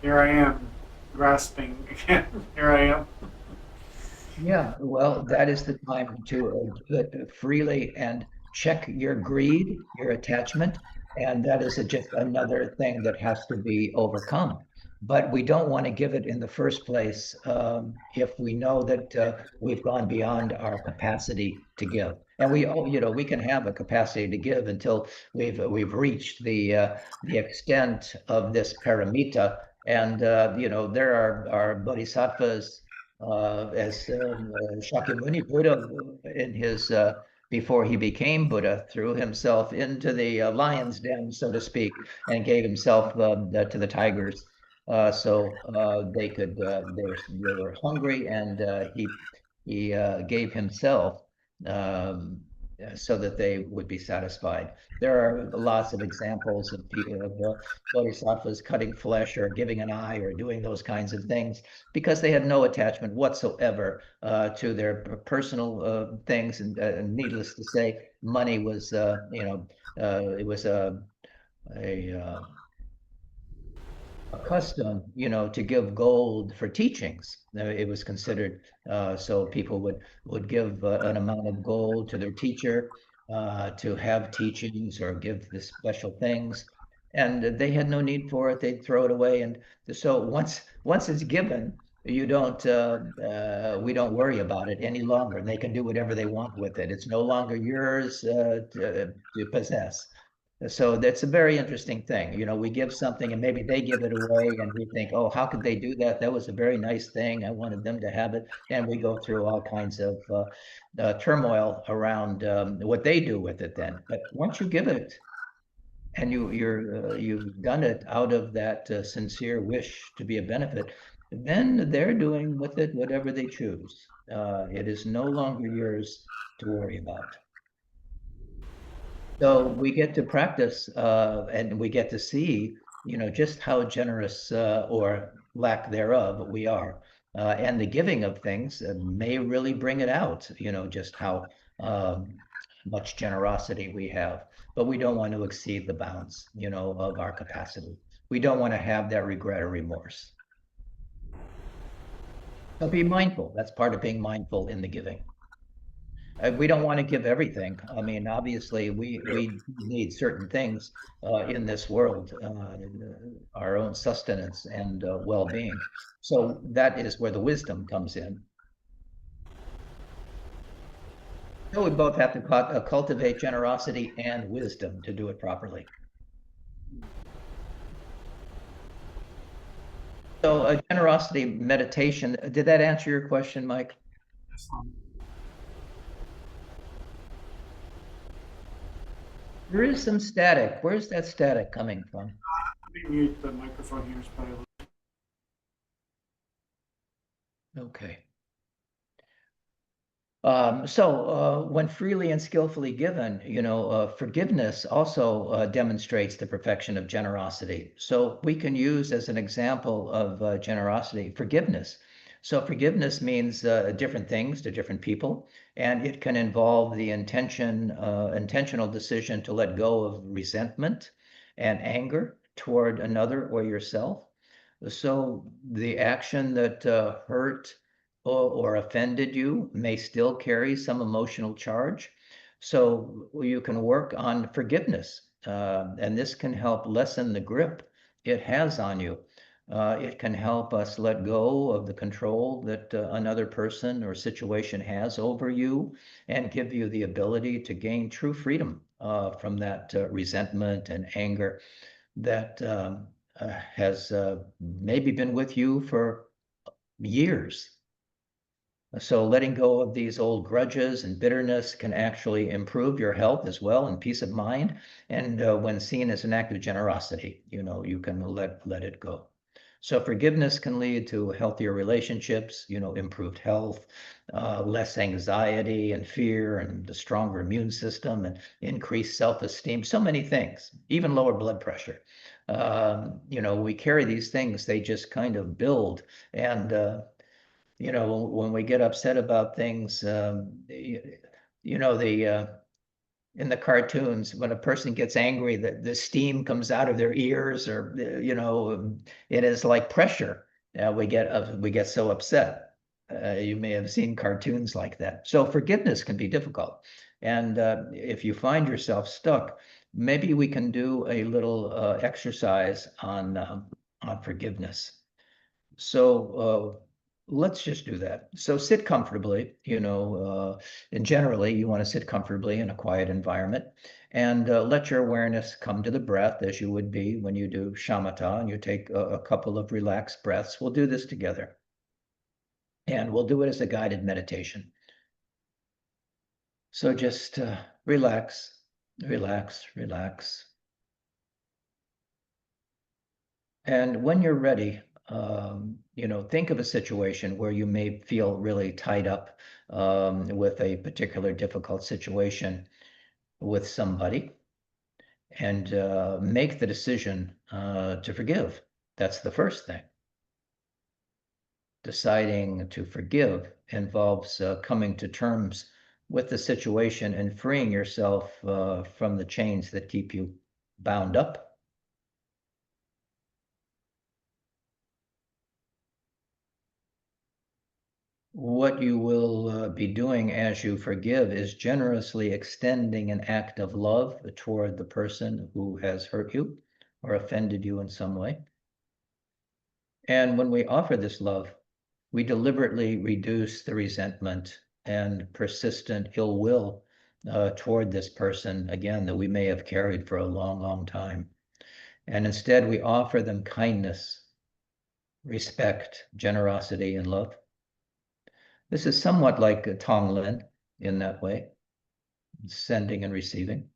here I am grasping again. Here I am. Yeah, well, that is the time to do it freely and check your greed, your attachment, and that is just another thing that has to be overcome. But we don't want to give it in the first place if we know that we've gone beyond our capacity to give. And we can have a capacity to give until we've reached the extent of this paramita. And there are bodhisattvas as Shakyamuni Buddha in his before he became Buddha threw himself into the lion's den, so to speak, and gave himself to the tigers. So they were hungry, and he gave himself so that they would be satisfied. There are lots of examples of people of bodhisattvas cutting flesh or giving an eye or doing those kinds of things because they had no attachment whatsoever to their personal things. And needless to say, money was, it was a custom, to give gold for teachings. It was considered so people would give an amount of gold to their teacher to have teachings or give the special things, and they had no need for it. They'd throw it away, and so once it's given, you don't we don't worry about it any longer. They can do whatever they want with it. It's no longer yours to possess. So that's a very interesting thing. We give something and maybe they give it away and we think, oh, how could they do that? That was a very nice thing. I wanted them to have it. And we go through all kinds of turmoil around what they do with it then. But once you give it, and you've done it out of that sincere wish to be a benefit, then they're doing with it whatever they choose. It is no longer yours to worry about. So we get to practice, and we get to see, just how generous, or lack thereof we are. And the giving of things may really bring it out, just how much generosity we have. But we don't want to exceed the bounds, of our capacity. We don't want to have that regret or remorse. So be mindful. That's part of being mindful in the giving. We don't want to give everything. I mean, obviously, we need certain things in this world, our own sustenance and well-being. So that is where the wisdom comes in. So we both have to cultivate generosity and wisdom to do it properly. So a generosity meditation, did that answer your question, Mike? There is some static. Where's that static coming from? Let me mute the microphone here, Spyro. Okay. When freely and skillfully given, forgiveness also demonstrates the perfection of generosity. So we can use as an example of generosity, forgiveness. So forgiveness means different things to different people, and it can involve the intentional decision to let go of resentment and anger toward another or yourself. So the action that hurt or offended you may still carry some emotional charge. So you can work on forgiveness, and this can help lessen the grip it has on you. It can help us let go of the control that another person or situation has over you and give you the ability to gain true freedom from that resentment and anger that has maybe been with you for years. So letting go of these old grudges and bitterness can actually improve your health as well and peace of mind. And when seen as an act of generosity, you can let it go. So forgiveness can lead to healthier relationships, improved health, less anxiety and fear, and a stronger immune system, and increased self-esteem. So many things, even lower blood pressure. We carry these things; they just kind of build, and when we get upset about things, in the cartoons, when a person gets angry, the steam comes out of their ears, or it is like pressure. We get so upset. You may have seen cartoons like that. So forgiveness can be difficult, and if you find yourself stuck, maybe we can do a little exercise on forgiveness. So let's just do that. So sit comfortably, and generally you want to sit comfortably in a quiet environment, and let your awareness come to the breath as you would be when you do shamatha, and you take a couple of relaxed breaths. We'll do this together, and we'll do it as a guided meditation. So just relax, relax, relax. And when you're ready, think of a situation where you may feel really tied up with a particular difficult situation with somebody, and make the decision to forgive. That's the first thing. Deciding to forgive involves coming to terms with the situation and freeing yourself from the chains that keep you bound up. What you will be doing as you forgive is generously extending an act of love toward the person who has hurt you or offended you in some way. And when we offer this love, we deliberately reduce the resentment and persistent ill will toward this person, again, that we may have carried for a long, long time. And instead, we offer them kindness, respect, generosity, and love. This is somewhat like a Tonglen in that way, sending and receiving.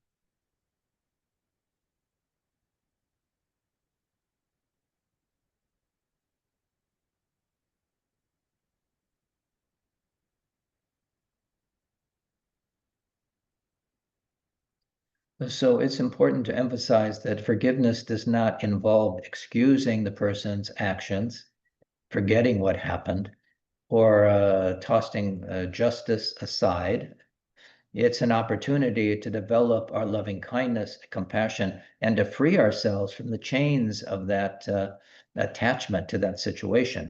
So it's important to emphasize that forgiveness does not involve excusing the person's actions, forgetting what happened, or tossing justice aside. It's an opportunity to develop our loving kindness, compassion, and to free ourselves from the chains of that attachment to that situation.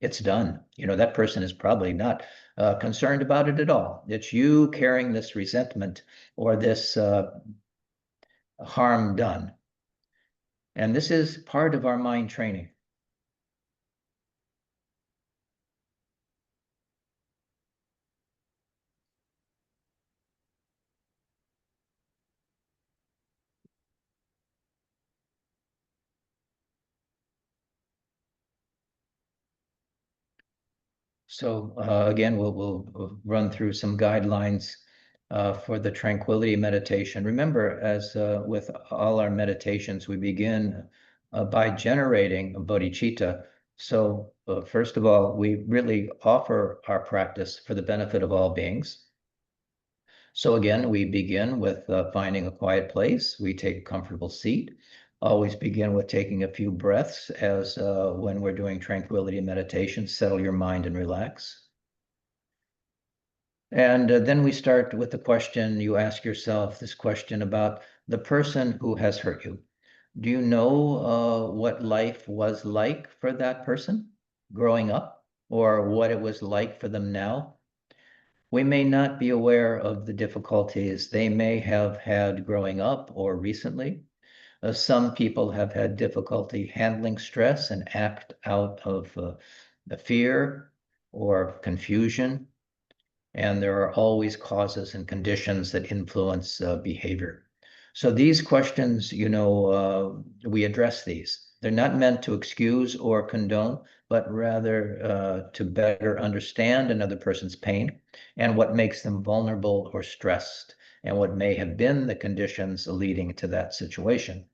It's done. That person is probably not concerned about it at all. It's you carrying this resentment or this harm done. And this is part of our mind training. So again, we'll run through some guidelines for the tranquility meditation. Remember, as with all our meditations, we begin by generating bodhicitta. So first of all, we really offer our practice for the benefit of all beings. So again, we begin with finding a quiet place. We take a comfortable seat. Always begin with taking a few breaths as when we're doing tranquility meditation, settle your mind and relax. And then we start with the question, you ask yourself this question about the person who has hurt you. Do you know what life was like for that person growing up, or what it was like for them now? We may not be aware of the difficulties they may have had growing up or recently. Some people have had difficulty handling stress and act out of the fear or confusion. And there are always causes and conditions that influence behavior. So these questions, we address these. They're not meant to excuse or condone, but rather to better understand another person's pain and what makes them vulnerable or stressed, and what may have been the conditions leading to that situation.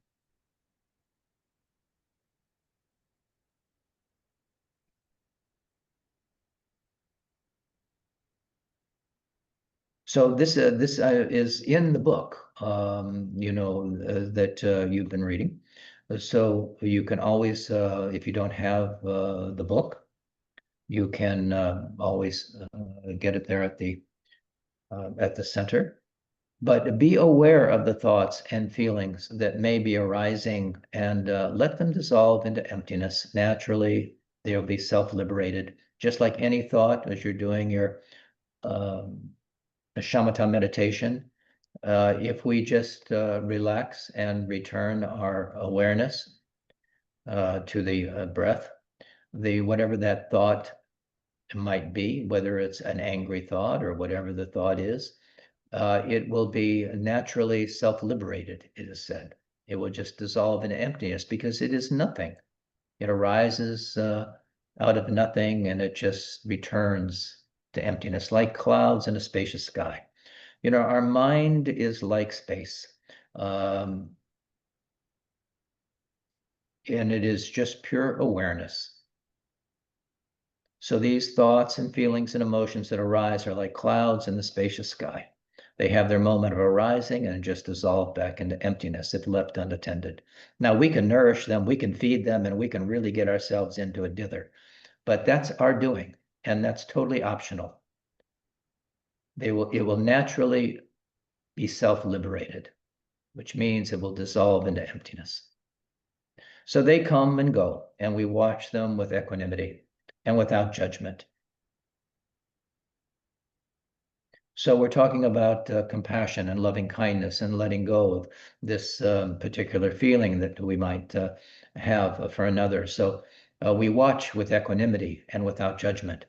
So this is in the book, that you've been reading. So you can always, if you don't have the book, you can always get it there at the center. But be aware of the thoughts and feelings that may be arising, and let them dissolve into emptiness. Naturally, they'll be self-liberated, just like any thought as you're doing your shamatha meditation. If we just relax and return our awareness to the breath, whatever that thought might be, whether it's an angry thought or whatever the thought is, it will be naturally self-liberated, it is said. It will just dissolve into emptiness because it is nothing. It arises out of nothing, and it just returns to emptiness, like clouds in a spacious sky. Our mind is like space, and it is just pure awareness. So these thoughts and feelings and emotions that arise are like clouds in the spacious sky. They have their moment of arising and just dissolve back into emptiness if left unattended. Now, we can nourish them, we can feed them, and we can really get ourselves into a dither. But that's our doing, and that's totally optional. It will naturally be self-liberated, which means it will dissolve into emptiness. So they come and go, and we watch them with equanimity and without judgment. So we're talking about compassion and loving kindness and letting go of this particular feeling that we might have for another. So we watch with equanimity and without judgment.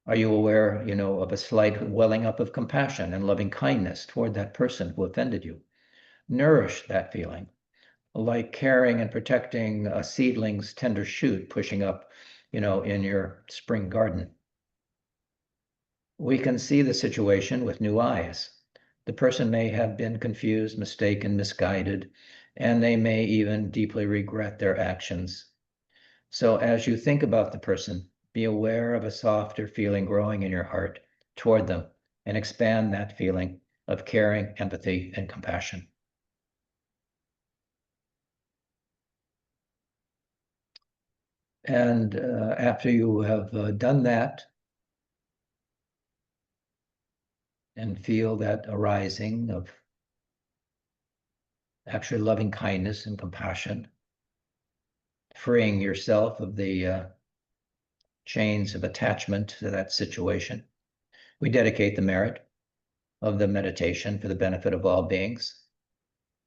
Are you aware, of a slight welling up of compassion and loving kindness toward that person who offended you? Nourish that feeling, like caring and protecting a seedling's tender shoot pushing up, in your spring garden. We can see the situation with new eyes. The person may have been confused, mistaken, misguided, and they may even deeply regret their actions. So as you think about the person, be aware of a softer feeling growing in your heart toward them, and expand that feeling of caring, empathy, and compassion. And after you have done that and feel that arising of actually loving kindness and compassion, freeing yourself of the chains of attachment to that situation, we dedicate the merit of the meditation for the benefit of all beings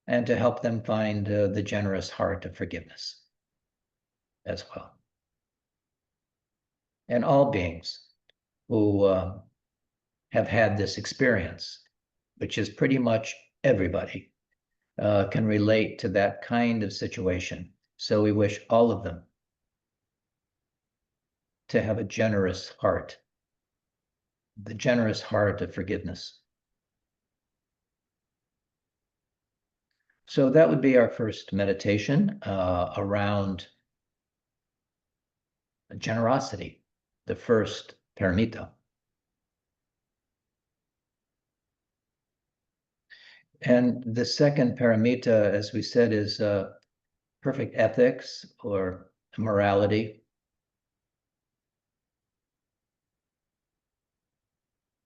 and to help them find the generous heart of forgiveness as well. And all beings who have had this experience, which is pretty much everybody, can relate to that kind of situation. So we wish all of them to have a generous heart, the generous heart of forgiveness. So that would be our first meditation around generosity, the first paramita. And the second paramita, as we said, is perfect ethics or morality.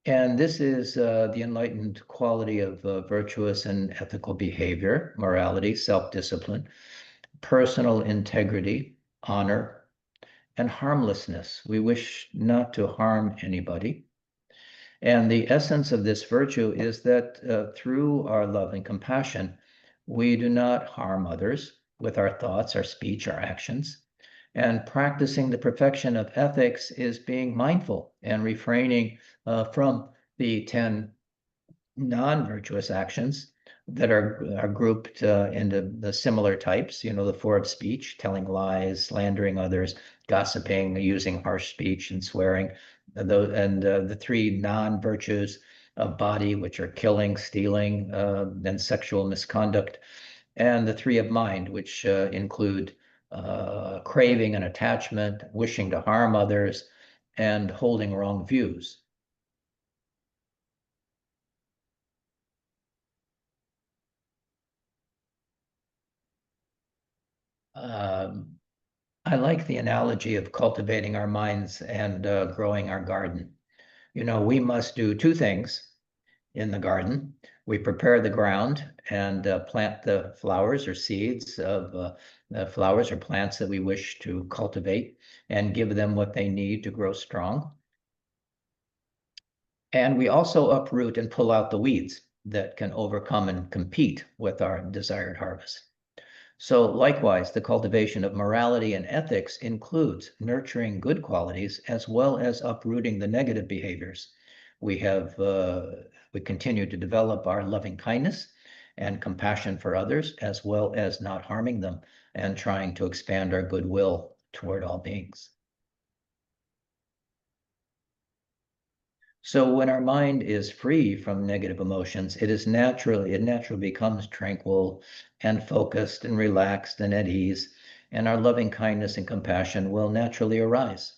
And this is the enlightened quality of virtuous and ethical behavior, morality, self-discipline, personal integrity, honor, and harmlessness. We wish not to harm anybody. And the essence of this virtue is that through our love and compassion, we do not harm others with our thoughts, our speech, our actions. And practicing the perfection of ethics is being mindful and refraining from the 10 non-virtuous actions that are grouped into the similar types, the 4 of speech, telling lies, slandering others, gossiping, using harsh speech and swearing, and the 3 non-virtues of body, which are killing, stealing, and sexual misconduct, and the 3 of mind, which include craving and attachment, wishing to harm others, and holding wrong views. I like the analogy of cultivating our minds and growing our garden. We must do 2 things in the garden. We prepare the ground and plant the flowers or seeds of the flowers or plants that we wish to cultivate and give them what they need to grow strong. And we also uproot and pull out the weeds that can overcome and compete with our desired harvest. So likewise, the cultivation of morality and ethics includes nurturing good qualities as well as uprooting the negative behaviors. We continue to develop our loving kindness and compassion for others, as well as not harming them and trying to expand our goodwill toward all beings. So when our mind is free from negative emotions, it naturally becomes tranquil and focused and relaxed and at ease, and our loving kindness and compassion will naturally arise.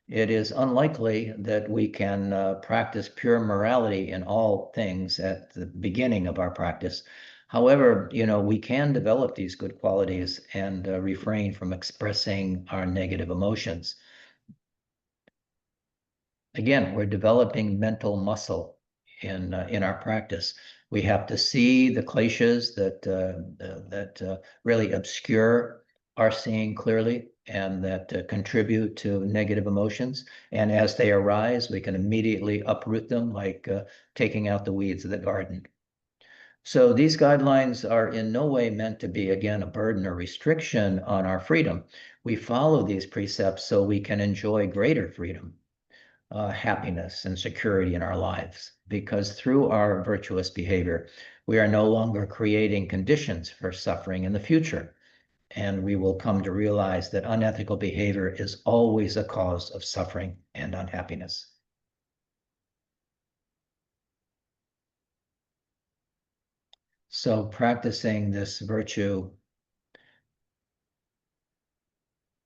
It is unlikely that we can practice pure morality in all things at the beginning of our practice. However, we can develop these good qualities and refrain from expressing our negative emotions. Again, we're developing mental muscle in our practice. We have to see the kleshas that really obscure our seeing clearly and that contribute to negative emotions. And as they arise, we can immediately uproot them, like taking out the weeds of the garden. So these guidelines are in no way meant to be, again, a burden or restriction on our freedom. We follow these precepts so we can enjoy greater freedom, happiness, and security in our lives, because through our virtuous behavior, we are no longer creating conditions for suffering in the future. And we will come to realize that unethical behavior is always a cause of suffering and unhappiness. So practicing this virtue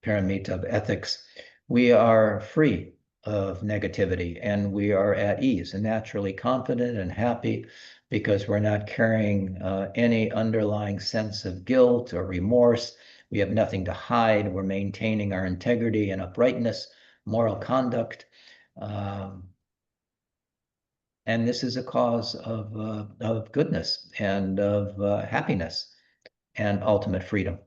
paramita of ethics, we are free of negativity, and we are at ease and naturally confident and happy because we're not carrying any underlying sense of guilt or remorse. We have nothing to hide. We're maintaining our integrity and uprightness, moral conduct. And this is a cause of goodness and of happiness and ultimate freedom.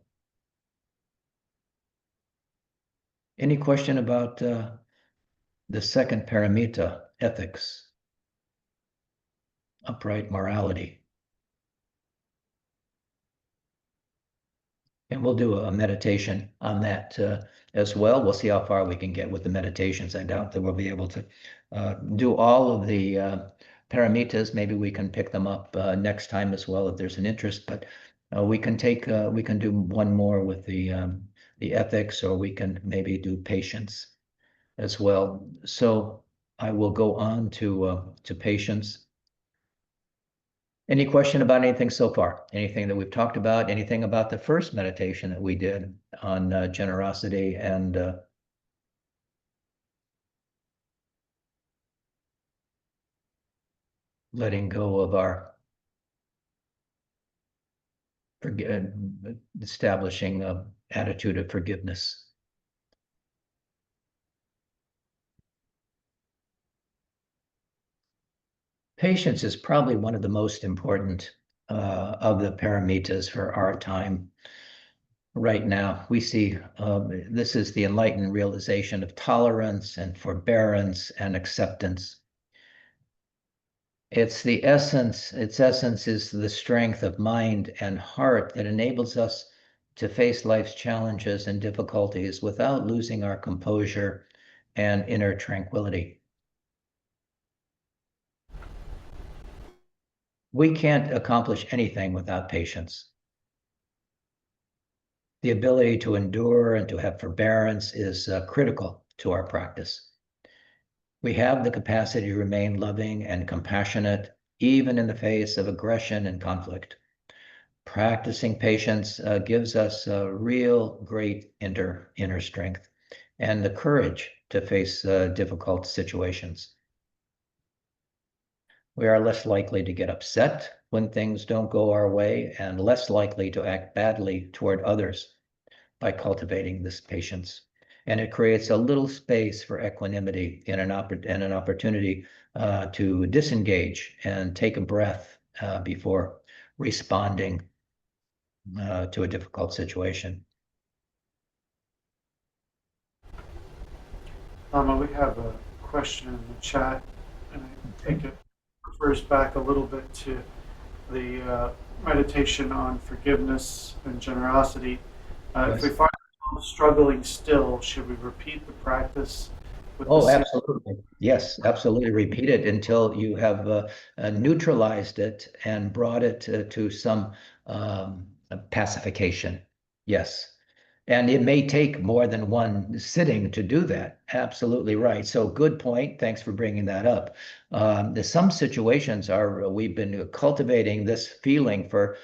Any question about the second paramita, ethics, upright morality? And we'll do a meditation on that as well. We'll see how far we can get with the meditations. I doubt that we'll be able to do all of the paramitas. Maybe we can pick them up next time as well if there's an interest. But we can do one more with the ethics, or we can maybe do patience as well. So I will go on to patience. Any question about anything so far? Anything that we've talked about? Anything about the first meditation that we did on generosity and letting go of our establishing an attitude of forgiveness? Patience is probably one of the most important of the paramitas for our time. Right now, we see this is the enlightened realization of tolerance and forbearance and acceptance. Its essence is the strength of mind and heart that enables us to face life's challenges and difficulties without losing our composure and inner tranquility. We can't accomplish anything without patience. The ability to endure and to have forbearance is critical to our practice. We have the capacity to remain loving and compassionate, even in the face of aggression and conflict. Practicing patience gives us a real great inner strength and the courage to face difficult situations. We are less likely to get upset when things don't go our way and less likely to act badly toward others by cultivating this patience. And it creates a little space for equanimity and an opportunity to disengage and take a breath before responding to a difficult situation. Lama, we have a question in the chat, and I think it refers back a little bit to the meditation on forgiveness and generosity. If we find ourselves struggling still, should we repeat the practice? Oh, absolutely. Yes, absolutely. Repeat it until you have neutralized it and brought it to some pacification. Yes. And it may take more than one sitting to do that. Absolutely right. So good point. Thanks for bringing that up. Some situations we've been cultivating this feeling for,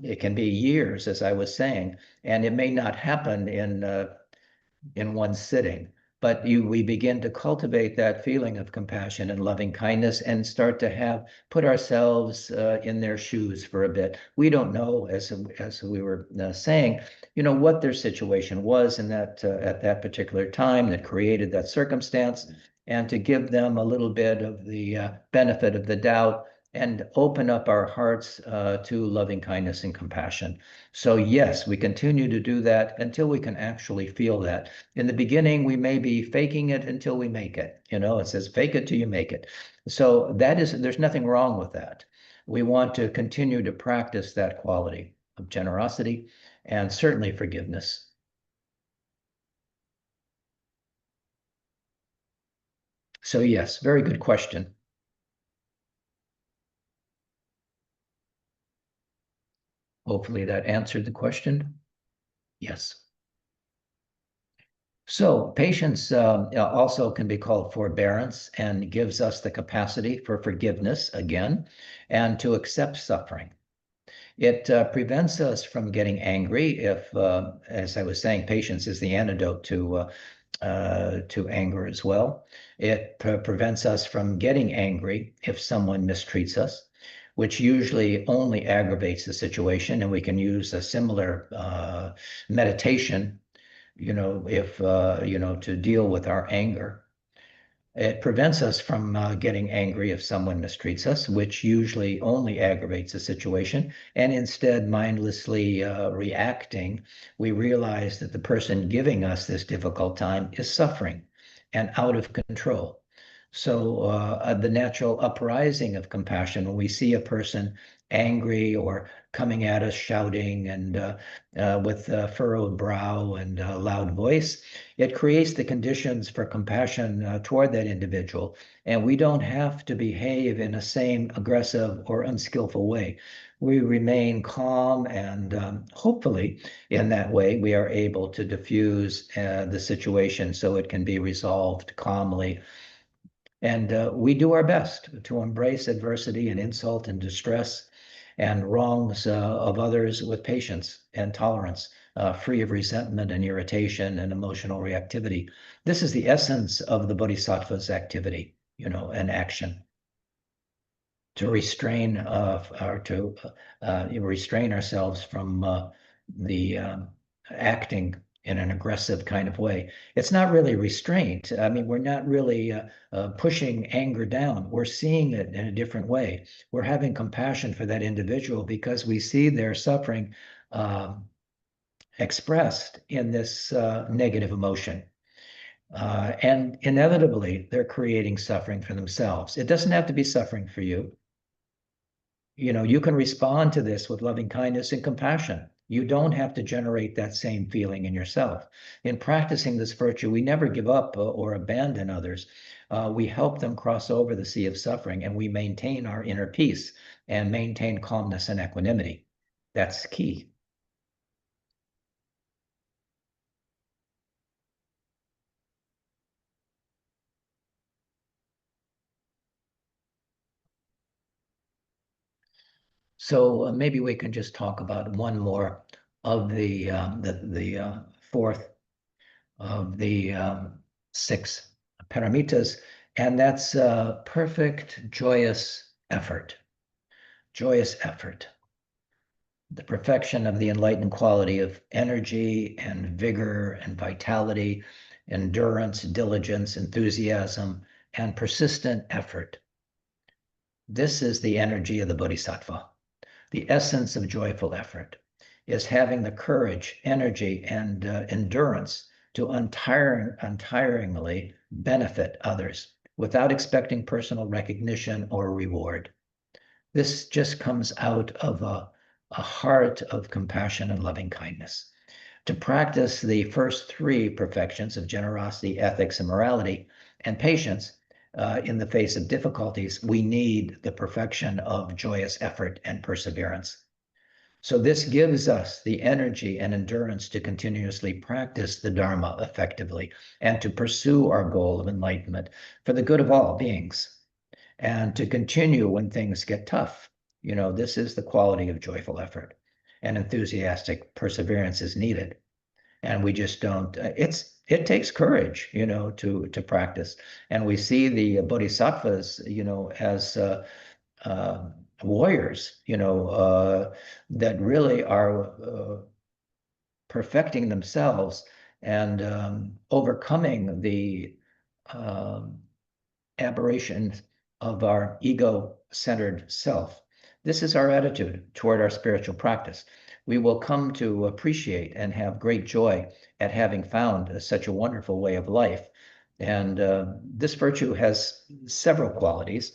it can be years, as I was saying, and it may not happen in one sitting. But we begin to cultivate that feeling of compassion and loving kindness and start to put ourselves in their shoes for a bit. We don't know, as we were saying, what their situation was in that at that particular time that created that circumstance, and to give them a little bit of the benefit of the doubt and open up our hearts to loving kindness and compassion. So yes, we continue to do that until we can actually feel that. In the beginning, we may be faking it until we make it. It says fake it till you make it. So there's nothing wrong with that. We want to continue to practice that quality of generosity and certainly forgiveness. So yes, very good question. Hopefully that answered the question. Yes. So patience also can be called forbearance and gives us the capacity for forgiveness again and to accept suffering. It prevents us from getting angry if, as I was saying, patience is the antidote to to anger as well. It prevents us from getting angry if someone mistreats us, which usually only aggravates the situation. And we can use a similar meditation, if, to deal with our anger. It prevents us from getting angry if someone mistreats us, which usually only aggravates the situation. And instead, mindlessly reacting, we realize that the person giving us this difficult time is suffering and out of control. So the natural uprising of compassion, when we see a person angry or coming at us shouting and with a furrowed brow and a loud voice, it creates the conditions for compassion toward that individual. And we don't have to behave in a same aggressive or unskillful way. We remain calm, and hopefully in that way we are able to diffuse the situation so it can be resolved calmly. And we do our best to embrace adversity and insult and distress and wrongs of others with patience and tolerance, free of resentment and irritation and emotional reactivity. This is the essence of the Bodhisattva's activity, and action. To restrain restrain ourselves from the acting in an aggressive kind of way. It's not really restraint. I mean, we're not really pushing anger down. We're seeing it in a different way. We're having compassion for that individual because we see their suffering expressed in this negative emotion. And inevitably, they're creating suffering for themselves. It doesn't have to be suffering for you. You can respond to this with loving kindness and compassion. You don't have to generate that same feeling in yourself. In practicing this virtue, we never give up or abandon others. We help them cross over the sea of suffering, and we maintain our inner peace and maintain calmness and equanimity. That's key. So maybe we can just talk about one more of the fourth of the six paramitas, and that's perfect joyous effort. Joyous effort. The perfection of the enlightened quality of energy and vigor and vitality, endurance, diligence, enthusiasm, and persistent effort. This is the energy of the Bodhisattva. The essence of joyful effort is having the courage, energy, and endurance to untiringly benefit others without expecting personal recognition or reward. This just comes out of a heart of compassion and loving kindness. To practice the first three perfections of generosity, ethics, and morality, and patience, in the face of difficulties, we need the perfection of joyous effort and perseverance. So this gives us the energy and endurance to continuously practice the Dharma effectively and to pursue our goal of enlightenment for the good of all beings and to continue when things get tough. This is the quality of joyful effort, and enthusiastic perseverance is needed. And we just don't, it takes courage, to practice. And we see the bodhisattvas, as warriors, that really are perfecting themselves and overcoming the aberrations of our ego-centered self. This is our attitude toward our spiritual practice. We will come to appreciate and have great joy at having found such a wonderful way of life. And this virtue has several qualities.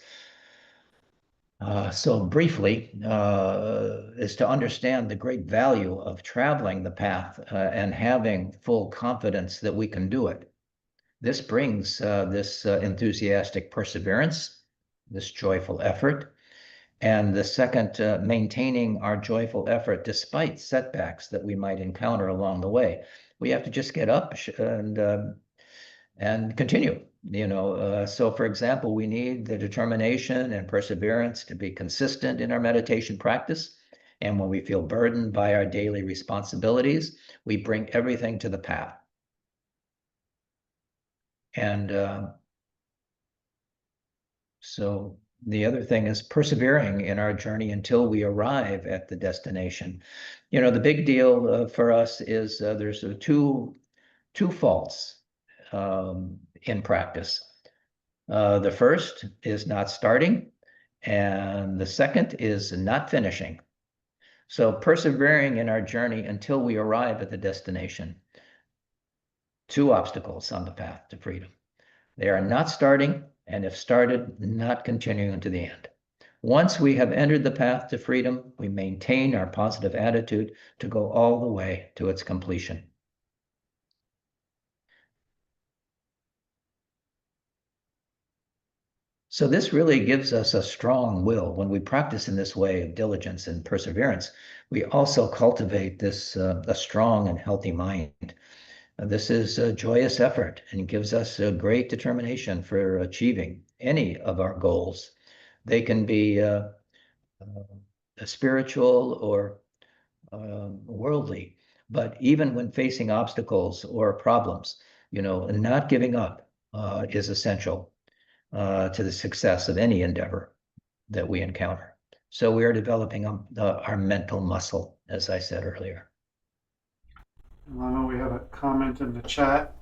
So briefly, is to understand the great value of traveling the path and having full confidence that we can do it. This brings this enthusiastic perseverance, this joyful effort. And the second, maintaining our joyful effort despite setbacks that we might encounter along the way. We have to just get up and continue. So for example, we need the determination and perseverance to be consistent in our meditation practice. And when we feel burdened by our daily responsibilities, we bring everything to the path. And so the other thing is persevering in our journey until we arrive at the destination. You know, the big deal for us is there's two faults in practice. The first is not starting, and the second is not finishing. So persevering in our journey until we arrive at the destination. Two obstacles on the path to freedom. They are not starting, and if started, not continuing to the end. Once we have entered the path to freedom, we maintain our positive attitude to go all the way to its completion. So this really gives us a strong will. When we practice in this way of diligence and perseverance, we also cultivate this a strong and healthy mind. This is a joyous effort and gives us a great determination for achieving any of our goals. They can be spiritual or worldly, but even when facing obstacles or problems, you know, not giving up is essential to the success of any endeavor that we encounter. So we are developing our mental muscle, as I said earlier. Lama, we have a comment in the chat.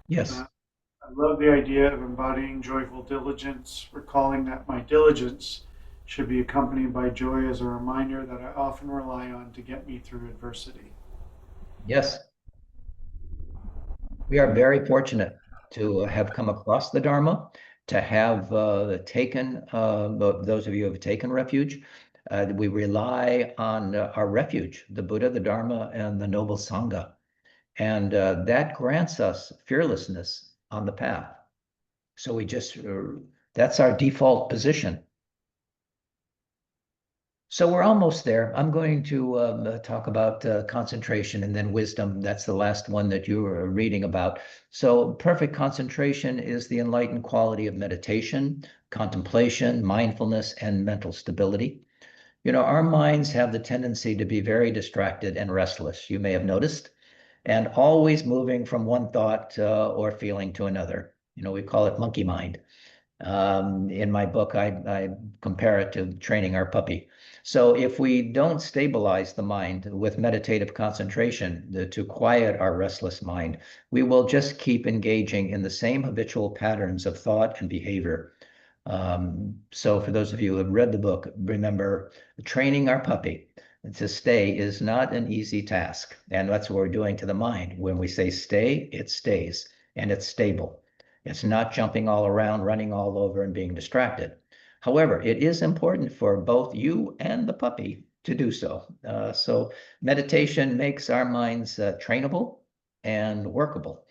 Yes. I love the idea of embodying joyful diligence, recalling that my diligence should be accompanied by joy as a reminder that I often rely on to get me through adversity. Yes. We are very fortunate to have come across the Dharma, to have taken, those of you who have taken refuge. We rely on our refuge, the Buddha, the Dharma, and the Noble Sangha. And that grants us fearlessness on the path. So we just, that's our default position. So we're almost there. I'm going to talk about concentration and then wisdom. That's the last one that you were reading about. So perfect concentration is the enlightened quality of meditation, contemplation, mindfulness, and mental stability. You know, our minds have the tendency to be very distracted and restless, you may have noticed, and always moving from one thought or feeling to another. You know, we call it monkey mind. In my book, I compare it to training our puppy. So if we don't stabilize the mind with meditative concentration to quiet our restless mind, we will just keep engaging in the same habitual patterns of thought and behavior. So for those of you who have read the book, remember training our puppy to stay is not an easy task. And that's what we're doing to the mind. When we say stay, it stays and it's stable. It's not jumping all around, running all over, and being distracted. However, it is important for both you and the puppy to do so. So meditation makes our minds trainable and workable.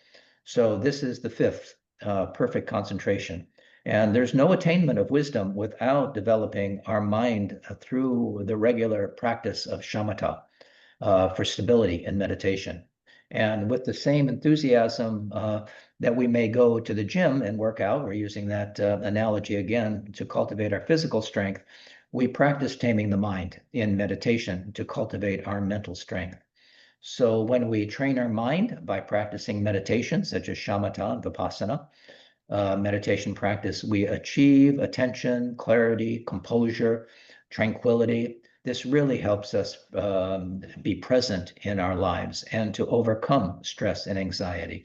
So this is the fifth, perfect concentration. And there's no attainment of wisdom without developing our mind through the regular practice of shamatha for stability in meditation. And with the same enthusiasm that we may go to the gym and work out, we're using that analogy again to cultivate our physical strength, we practice taming the mind in meditation to cultivate our mental strength. So when we train our mind by practicing meditation, such as shamatha and vipassana, meditation practice, we achieve attention, clarity, composure, tranquility. This really helps us be present in our lives and to overcome stress and anxiety.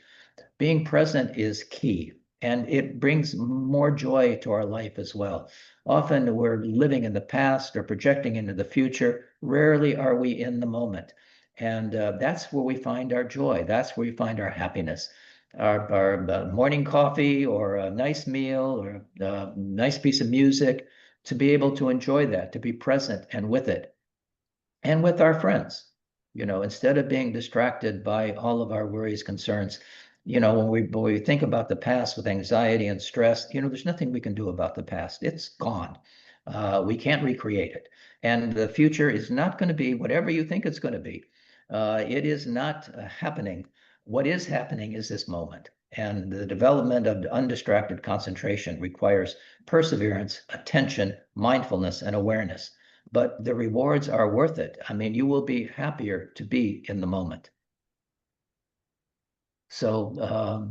Being present is key, and it brings more joy to our life as well. Often we're living in the past or projecting into the future. Rarely are we in the moment. And that's where we find our joy. That's where we find our happiness. Our morning coffee or a nice meal or a nice piece of music, to be able to enjoy that, to be present and with it, and with our friends, you know, instead of being distracted by all of our worries, concerns. You know, when we think about the past with anxiety and stress, you know, there's nothing we can do about the past. It's gone. We can't recreate it. And the future is not going to be whatever you think it's going to be. It is not happening. What is happening is this moment. And the development of undistracted concentration requires perseverance, attention, mindfulness, and awareness. But the rewards are worth it. I mean, you will be happier to be in the moment. So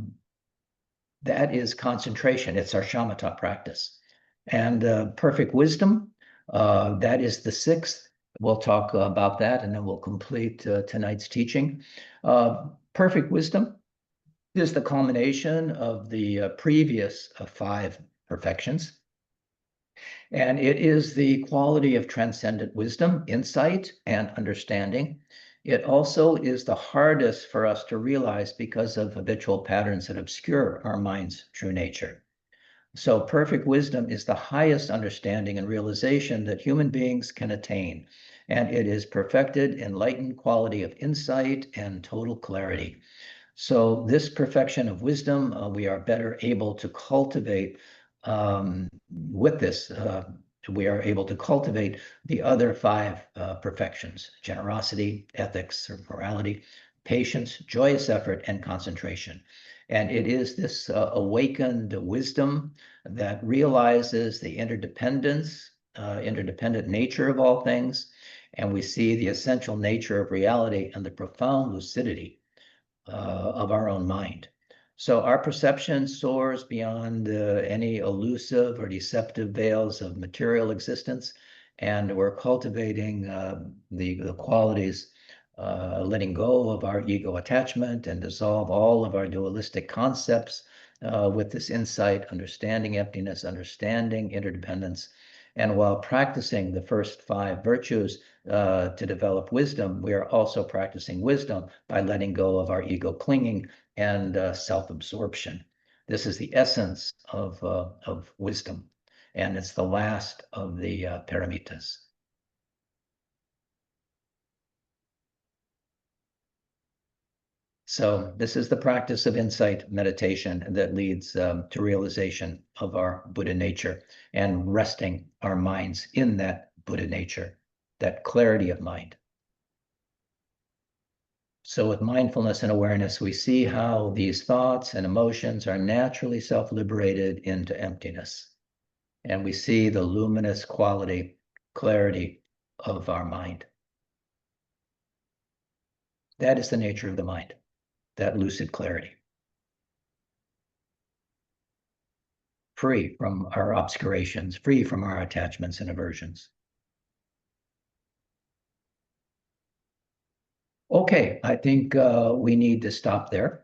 That is concentration. It's our shamatha practice. And perfect wisdom, that is the sixth. We'll talk about that, and then we'll complete tonight's teaching. Perfect wisdom is the culmination of the previous five perfections. And it is the quality of transcendent wisdom, insight, and understanding. It also is the hardest for us to realize because of habitual patterns that obscure our mind's true nature. So perfect wisdom is the highest understanding and realization that human beings can attain. And it is perfected, enlightened quality of insight and total clarity. So this perfection of wisdom, we are better able to cultivate with this. We are able to cultivate the other five perfections: generosity, ethics, or morality, patience, joyous effort, and concentration. And it is this awakened wisdom that realizes the interdependent nature of all things. And we see the essential nature of reality and the profound lucidity of our own mind. So our perception soars beyond any elusive or deceptive veils of material existence, and we're cultivating the qualities, letting go of our ego attachment and dissolve all of our dualistic concepts with this insight, understanding emptiness, understanding interdependence. And while practicing the first five virtues to develop wisdom, we are also practicing wisdom by letting go of our ego clinging and self-absorption. This is the essence of wisdom, and it's the last of the paramitas. So this is the practice of insight meditation that leads to realization of our Buddha nature and resting our minds in that Buddha nature, that clarity of mind. So with mindfulness and awareness, we see how these thoughts and emotions are naturally self-liberated into emptiness. And we see the luminous quality, clarity of our mind. That is the nature of the mind, that lucid clarity. Free from our obscurations, free from our attachments and aversions. Okay, I think we need to stop there.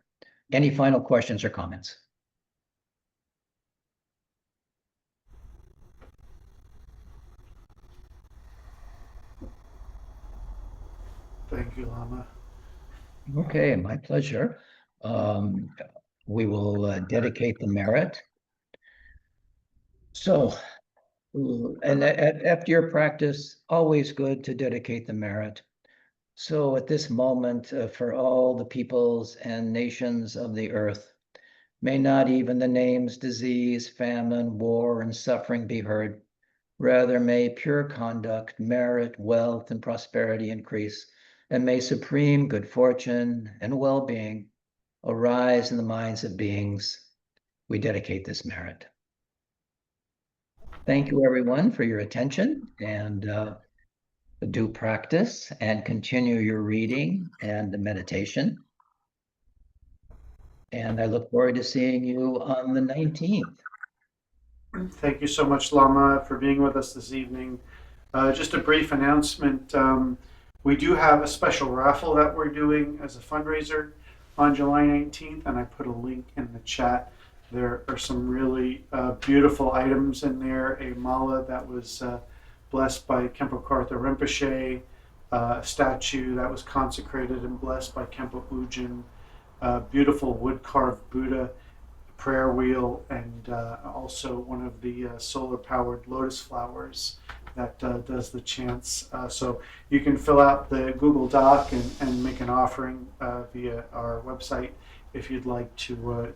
Any final questions or comments? Thank you, Lama. Okay, my pleasure. We will dedicate the merit. So, and after your practice, always good to dedicate the merit. So at this moment, for all the peoples and nations of the earth, may not even the names disease, famine, war, and suffering be heard. Rather, may pure conduct, merit, wealth, and prosperity increase, and may supreme good fortune and well-being arise in the minds of beings. We dedicate this merit. Thank you, everyone, for your attention, and do practice and continue your reading and the meditation. And I look forward to seeing you on the 19th. Thank you so much, Lama, for being with us this evening. Just a brief announcement. We do have a special raffle that we're doing as a fundraiser on July 19th, and I put a link in the chat. There are some really beautiful items in there. A mala that was blessed by Khenpo Kartha Rinpoche, a statue that was consecrated and blessed by Khenpo Ujin, a beautiful wood-carved Buddha, prayer wheel, and also one of the solar-powered lotus flowers that does the chants. So you can fill out the Google Doc and make an offering via our website if you'd like to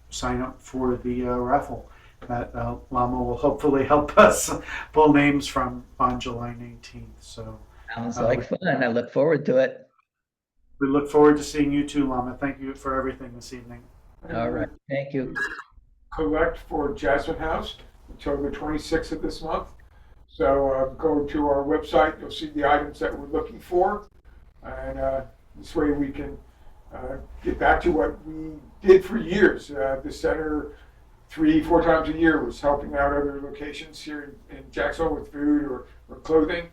sign up for the raffle that Lama will hopefully help us pull names from on July 19th. So Sounds like fun. I look forward to it. we look forward to seeing you too, Lama. Thank you for everything this evening. All right. Thank you. Collect for Jasmine House until the 26th of this month. So go to our website. You'll see the items that we're looking for, and this way we can get back to what we did for years. The center 3-4 times a year was helping out other locations here in Jacksonville with food or clothing.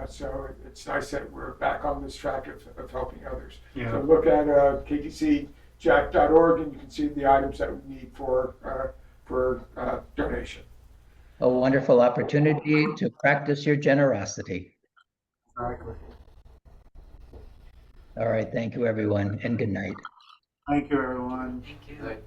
So it's nice that we're back on this track of helping others. Yeah. So look at ktcjack.org and you can see the items that we need for donation. A wonderful opportunity to practice your generosity. Exactly. All right, thank you, everyone, and good night. Thank you, everyone. Thank you. Like,